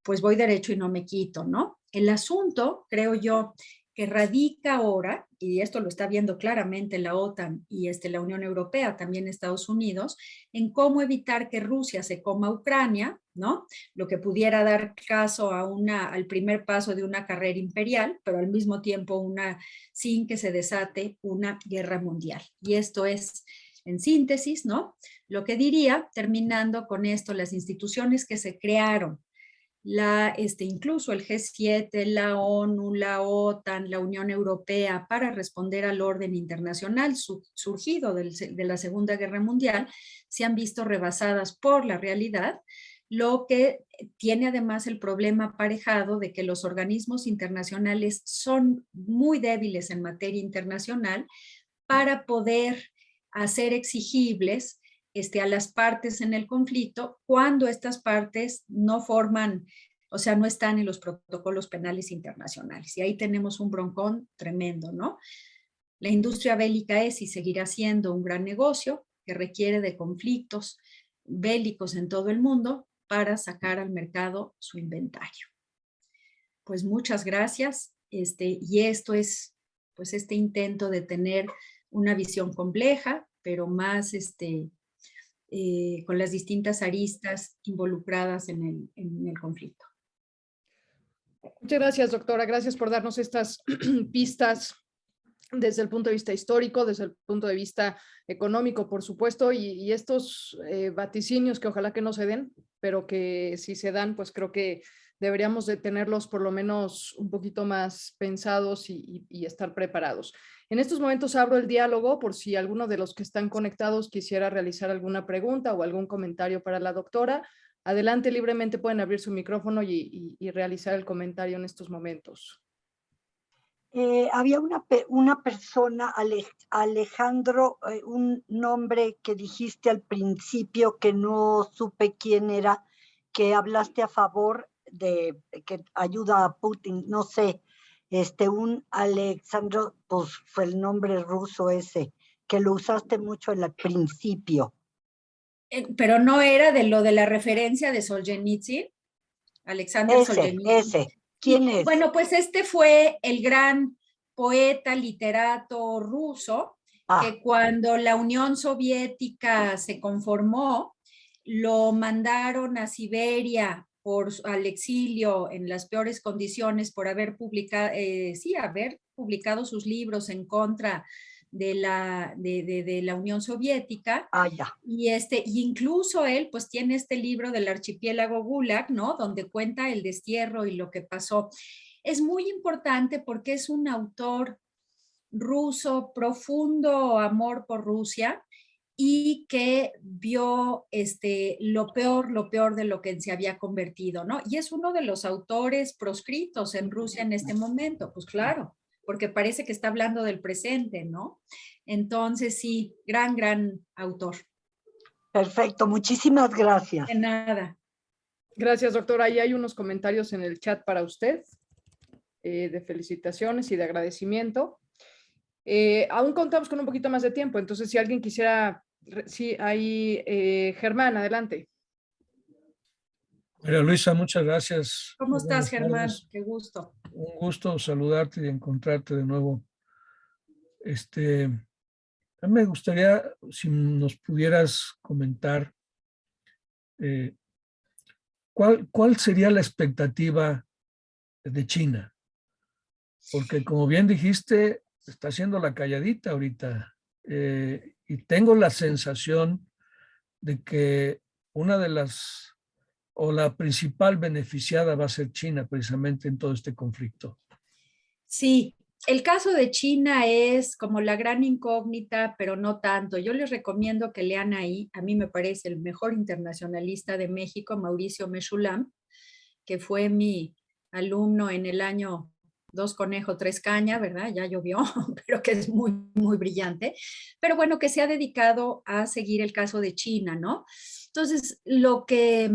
pues voy derecho y no me quito, ¿no? El asunto, creo yo, que radica ahora, y esto lo está viendo claramente la OTAN y la Unión Europea, también Estados Unidos, en cómo evitar que Rusia se coma Ucrania, ¿no? Lo que pudiera dar caso al primer paso de una carrera imperial, pero al mismo tiempo sin que se desate una guerra mundial. Y esto es, en síntesis, ¿no? Lo que diría, terminando con esto, las instituciones que se crearon, incluso el G7, la ONU, la OTAN, la Unión Europea, para responder al orden internacional surgido de la Segunda Guerra Mundial, se han visto rebasadas por la realidad, lo que tiene además el problema aparejado de que los organismos internacionales son muy débiles en materia internacional para poder hacer exigibles a las partes en el conflicto cuando estas partes no forman, o sea, no están en los protocolos penales internacionales. Y ahí tenemos un broncón tremendo, ¿no? La industria bélica es y seguirá siendo un gran negocio que requiere de conflictos bélicos en todo el mundo para sacar al mercado su inventario. Pues muchas gracias. Y esto es, pues, este intento de tener una visión compleja, pero más con las distintas aristas involucradas en el conflicto. Muchas gracias, doctora. Gracias por darnos estas pistas desde el punto de vista histórico, desde el punto de vista económico, por supuesto, y estos vaticinios que ojalá que no se den, pero que si se dan, pues creo que deberíamos de tenerlos por lo menos un poquito más pensados y estar preparados. En estos momentos abro el diálogo por si alguno de los que están conectados quisiera realizar alguna pregunta o algún comentario para la doctora. Adelante, libremente pueden abrir su micrófono y realizar el comentario en estos momentos. Había una persona, Alejandro, un nombre que dijiste al principio que no supe quién era, que hablaste a favor de que ayuda a Putin, no sé, un Alejandro, pues fue el nombre ruso ese, que lo usaste mucho al principio. Pero no era de lo de la referencia de Solzhenitsyn, Alexander Solzhenitsyn. Ese. ¿Quién es? Bueno, pues fue el gran poeta, literato ruso, que cuando la Unión Soviética se conformó, lo mandaron a Siberia al exilio en las peores condiciones por haber publicado sus libros en contra de la Unión Soviética. Ya. Y incluso él pues tiene este libro del archipiélago Gulag, ¿no? Donde cuenta el destierro y lo que pasó. Es muy importante porque es un autor ruso, profundo amor por Rusia, y que vio lo peor de lo que se había convertido, ¿no? Y es uno de los autores proscritos en Rusia en este momento, pues claro, porque parece que está hablando del presente, ¿no? Entonces sí, gran autor. Perfecto, muchísimas gracias. De nada. Gracias, doctora. Ahí hay unos comentarios en el chat para usted, de felicitaciones y de agradecimiento. Aún contamos con un poquito más de tiempo, entonces si alguien quisiera, sí, ahí, Germán, adelante. María Luisa, muchas gracias. ¿Cómo estás, Buenas Germán? tardes. Qué gusto. Un gusto saludarte y encontrarte de nuevo. A mí me gustaría, si nos pudieras comentar, ¿cuál sería la expectativa de China? Porque como bien dijiste, está haciendo la calladita ahorita. Y tengo la sensación de que una de las, o la principal beneficiada va a ser China precisamente en todo este conflicto. Sí, el caso de China es como la gran incógnita, pero no tanto. Yo les recomiendo que lean ahí, a mí me parece el mejor internacionalista de México, Mauricio Mechulam, que fue mi alumno en el año 2 conejo, 3 caña, ¿verdad? Ya llovió, pero que es muy brillante. Pero bueno, que se ha dedicado a seguir el caso de China, ¿no? Entonces, lo que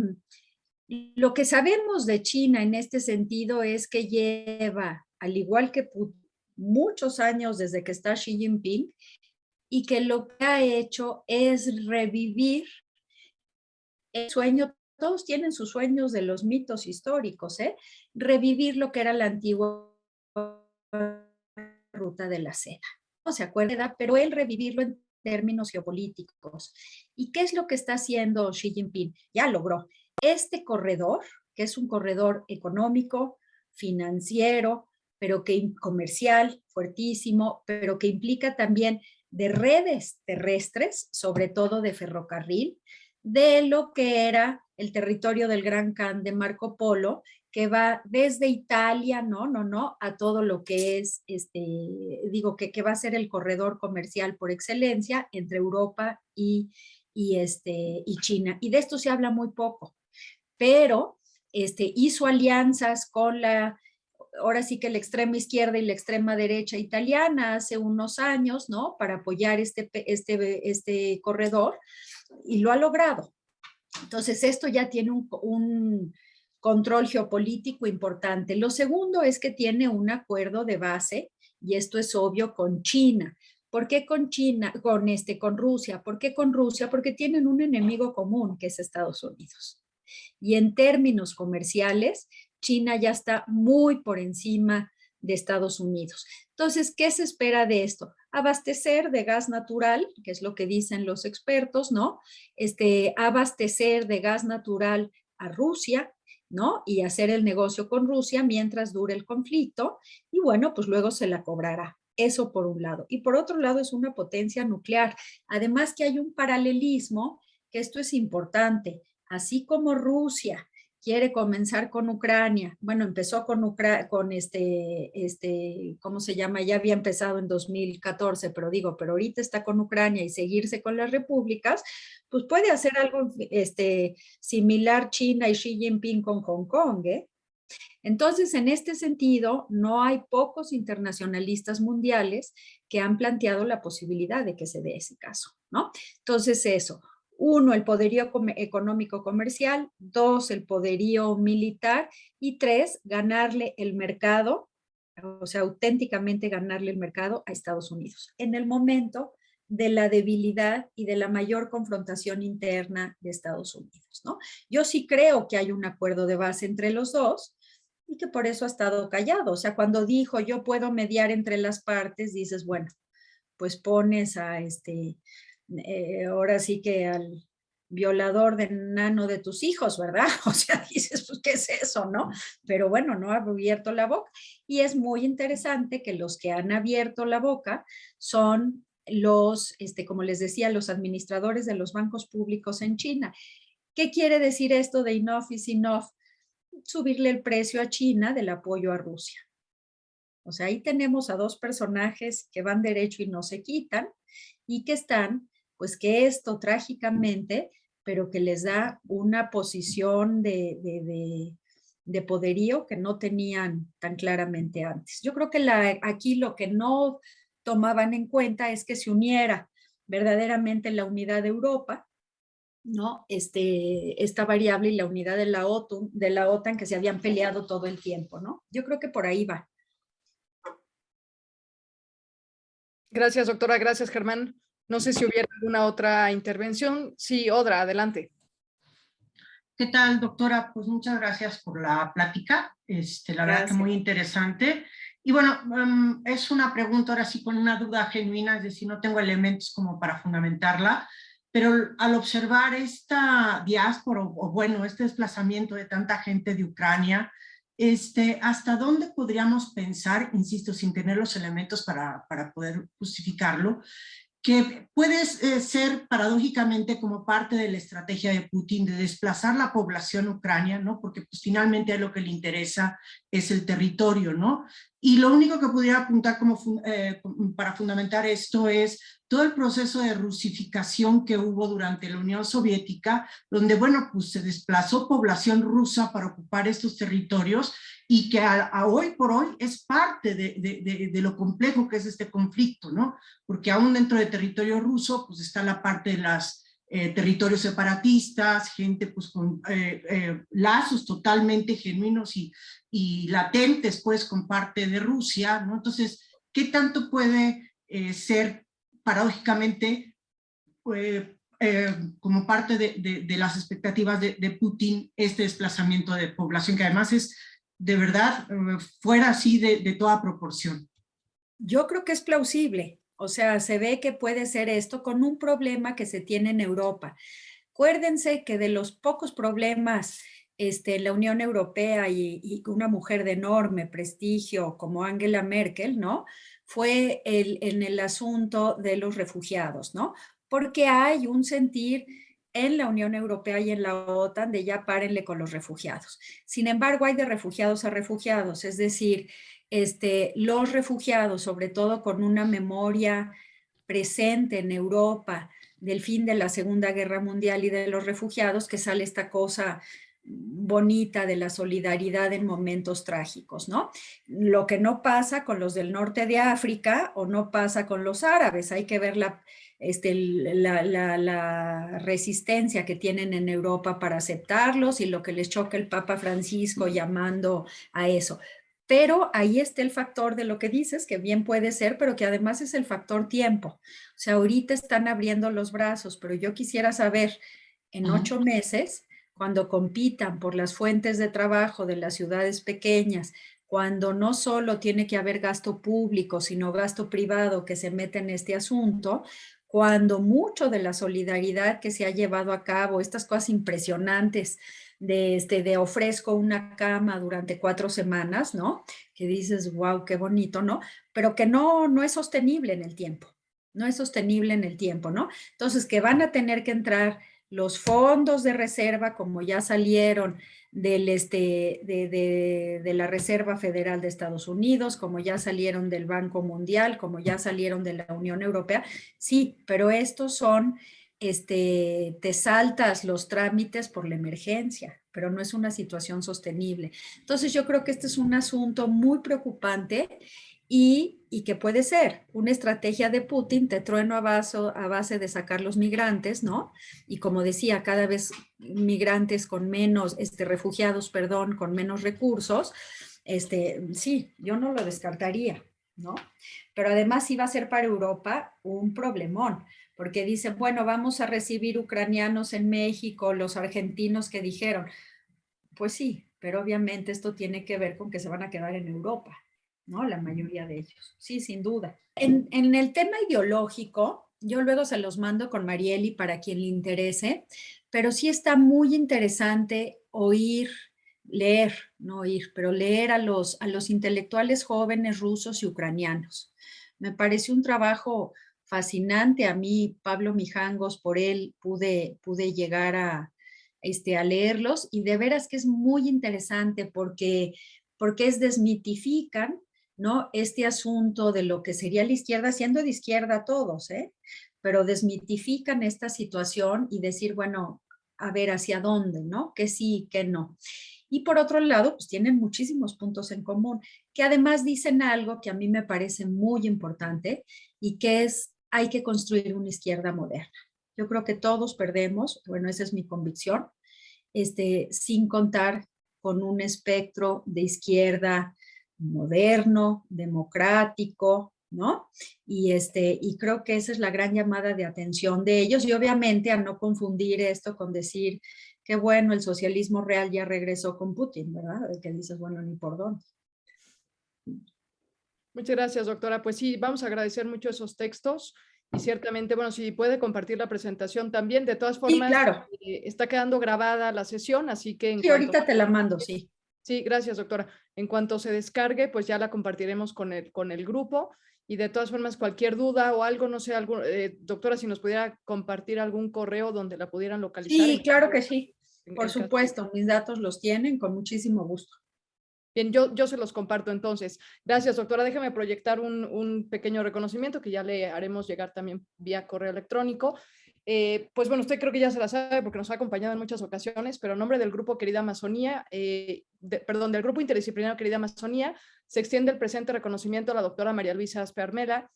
sabemos de China en este sentido es que lleva, al igual que muchos años desde que está Xi Jinping, y que lo que ha hecho es revivir el sueño. Todos tienen sus sueños de los mitos históricos, ¿eh? Revivir lo que era la antigua ruta de la seda. No se acuerda, pero él revivirlo en términos geopolíticos. ¿Y qué es lo que está haciendo Xi Jinping? Ya logró este corredor, que es un corredor económico, financiero, pero que comercial, fuertísimo, pero que implica también de redes terrestres, sobre todo de ferrocarril, de lo que era el territorio del Gran Khan de Marco Polo, que va desde Italia, a todo lo que es, que va a ser el corredor comercial por excelencia entre Europa y China. Y de esto se habla muy poco, pero hizo alianzas con ahora sí que la extrema izquierda y la extrema derecha italiana hace unos años, ¿no? Para apoyar este corredor, y lo ha logrado. Entonces, esto ya tiene un control geopolítico importante. Lo segundo es que tiene un acuerdo de base, y esto es obvio, con China. ¿Por qué con China, con Rusia? ¿Por qué con Rusia? Porque tienen un enemigo común, que es Estados Unidos. Y en términos comerciales, China ya está muy por encima de Estados Unidos. Entonces, ¿qué se espera de esto? Abastecer de gas natural, que es lo que dicen los expertos, ¿no? Abastecer de gas natural a Rusia, ¿no? Y hacer el negocio con Rusia mientras dure el conflicto, y bueno, pues luego se la cobrará. Eso por un lado. Y por otro lado es una potencia nuclear. Además que hay un paralelismo, que esto es importante. Así como Rusia quiere comenzar con Ucrania, bueno, empezó con ¿cómo se llama? Ya había empezado en 2014, pero ahorita está con Ucrania y seguirse con las repúblicas, pues puede hacer algo similar China y Xi Jinping con Hong Kong, ¿eh? Entonces, en este sentido, no hay pocos internacionalistas mundiales que han planteado la posibilidad de que se dé ese caso, ¿no? Entonces, eso. 1, el poderío económico comercial. 2, el poderío militar. Y 3, ganarle el mercado, o sea, auténticamente ganarle el mercado a Estados Unidos en el momento de la debilidad y de la mayor confrontación interna de Estados Unidos, ¿no? Yo sí creo que hay un acuerdo de base entre los dos, y que por eso ha estado callado. O sea, cuando dijo yo puedo mediar entre las partes, dices, bueno, pues pones a ahora sí que al violador de nano de tus hijos, ¿verdad? O sea, dices, pues, ¿qué es eso, no? Pero bueno, no ha abierto la boca. Y es muy interesante que los que han abierto la boca son los, como les decía, los administradores de los bancos públicos en China. ¿Qué quiere decir esto de enough is enough? Subirle el precio a China del apoyo a Rusia. O sea, ahí tenemos a dos personajes que van derecho y no se quitan y que están, pues que esto trágicamente, pero que les da una posición de poderío que no tenían tan claramente antes. Yo creo que aquí lo que no tomaban en cuenta es que se uniera verdaderamente la unidad de Europa, ¿no? Esta variable y la unidad de la OTAN que se habían peleado todo el tiempo, ¿no? Yo creo que por ahí va. Gracias, doctora. Gracias, Germán. No sé si hubiera alguna otra intervención. Sí, Odra, adelante. ¿Qué tal, doctora? Pues muchas gracias por la plática. La verdad que muy interesante. Y bueno, es una pregunta ahora sí con una duda genuina, es decir, no tengo elementos como para fundamentarla, pero al observar esta diáspora, o bueno, este desplazamiento de tanta gente de Ucrania, ¿hasta dónde podríamos pensar, insisto, sin tener los elementos para poder justificarlo, que puede ser paradójicamente como parte de la estrategia de Putin de desplazar la población ucrania, ¿no? Porque pues finalmente a lo que le interesa es el territorio, ¿no? Y lo único que pudiera apuntar como para fundamentar esto es todo el proceso de rusificación que hubo durante la Unión Soviética, donde, bueno, pues se desplazó población rusa para ocupar estos territorios y que a hoy por hoy es parte de lo complejo que es este conflicto, ¿no? Porque aún dentro de territorio ruso, pues está la parte de los territorios separatistas, gente pues con lazos totalmente genuinos y latentes pues con parte de Rusia, ¿no? Entonces, ¿qué tanto puede ser paradójicamente como parte de las expectativas de Putin este desplazamiento de población, que además es de verdad fuera así de toda proporción? Yo creo que es plausible. O sea, se ve que puede ser esto con un problema que se tiene en Europa. Acuérdense que de los pocos problemas en la Unión Europea y una mujer de enorme prestigio como Angela Merkel, ¿no? Fue en el asunto de los refugiados, ¿no? Porque hay un sentir en la Unión Europea y en la OTAN de ya párenle con los refugiados. Sin embargo, hay de refugiados a refugiados, es decir, los refugiados, sobre todo con una memoria presente en Europa del fin de la Segunda Guerra Mundial y de los refugiados, que sale esta cosa bonita de la solidaridad en momentos trágicos, ¿no? Lo que no pasa con los del norte de África o no pasa con los árabes, hay que ver la resistencia que tienen en Europa para aceptarlos y lo que les choca el Papa Francisco llamando a eso. Pero ahí está el factor de lo que dices, que bien puede ser, pero que además es el factor tiempo. O sea, ahorita están abriendo los brazos, pero yo quisiera saber en 8 meses, cuando compitan por las fuentes de trabajo de las ciudades pequeñas, cuando no solo tiene que haber gasto público, sino gasto privado que se mete en este asunto, cuando mucho de la solidaridad que se ha llevado a cabo, estas cosas impresionantes, de ofrezco una cama durante 4 semanas, ¿no? Que dices, wow, qué bonito, ¿no? Pero que no es sostenible en el tiempo, no es sostenible en el tiempo, ¿no? Entonces, que van a tener que entrar los fondos de reserva, como ya salieron de la Reserva Federal de Estados Unidos, como ya salieron del Banco Mundial, como ya salieron de la Unión Europea, sí, pero estos son te saltas los trámites por la emergencia, pero no es una situación sostenible. Entonces yo creo que este es un asunto muy preocupante y que puede ser una estrategia de Putin, te trueno a base de sacar los migrantes, ¿no? Y como decía, cada vez migrantes con menos, refugiados, perdón, con menos recursos, sí, yo no lo descartaría, ¿no? Pero además iba a ser para Europa un problemón, porque dicen, bueno, vamos a recibir ucranianos en México, los argentinos que dijeron, pues sí, pero obviamente esto tiene que ver con que se van a quedar en Europa, ¿no? La mayoría de ellos, sí, sin duda. En el tema ideológico, yo luego se los mando con Marieli para quien le interese, pero sí está muy interesante leer, no oír, pero leer a los intelectuales jóvenes rusos y ucranianos. Me parece un trabajo fascinante. A mí, Pablo Mijangos, por él pude llegar a leerlos y de veras que es muy interesante porque desmitifican ¿no? Este asunto de lo que sería la izquierda, siendo de izquierda todos, pero desmitifican esta situación y decir, bueno, a ver hacia dónde, ¿no? Que sí, que no. Y por otro lado, pues tienen muchísimos puntos en común, que además dicen algo que a mí me parece muy importante y que es, hay que construir una izquierda moderna. Yo creo que todos perdemos, bueno, esa es mi convicción, sin contar con un espectro de izquierda moderno, democrático, ¿no? Y creo que esa es la gran llamada de atención de ellos y obviamente a no confundir esto con decir que bueno, el socialismo real ya regresó con Putin, ¿verdad? De que dices, bueno, ni por dónde. Muchas gracias, doctora. Pues sí, vamos a agradecer mucho esos textos y ciertamente, bueno, si puede compartir la presentación también. De todas formas, sí, claro. Está quedando grabada la sesión, así que... Sí, ahorita te la mando, sí. Sí, gracias, doctora. En cuanto se descargue, pues ya la compartiremos con el grupo. Y de todas formas, cualquier duda o algo, no sé, doctora, si nos pudiera compartir algún correo donde la pudieran localizar. Sí, claro que sí. Por supuesto, mis datos los tienen con muchísimo gusto. Bien, yo se los comparto entonces. Gracias, doctora. Déjeme proyectar un pequeño reconocimiento que ya le haremos llegar también vía correo electrónico. Pues bueno, usted creo que ya se la sabe porque nos ha acompañado en muchas ocasiones, pero en nombre del grupo Querida Amazonía, del grupo interdisciplinario Querida Amazonía, se extiende el presente reconocimiento a la doctora María Luisa Aspe Armela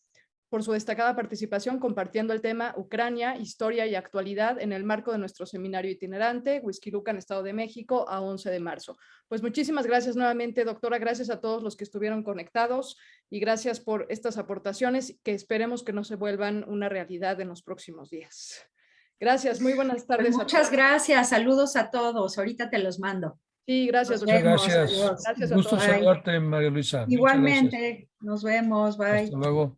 por su destacada participación compartiendo el tema Ucrania, Historia y Actualidad en el marco de nuestro seminario itinerante Huixquilucan, Estado de México, a 11 de marzo. Pues muchísimas gracias nuevamente, doctora. Gracias a todos los que estuvieron conectados y gracias por estas aportaciones que esperemos que no se vuelvan una realidad en los próximos días. Gracias, muy buenas tardes. Pues muchas gracias, saludos a todos. Ahorita te los mando. Sí, gracias. Muchas gracias. Gracias Gusto saludarte, María Luisa. Igualmente, nos vemos, bye. Hasta luego.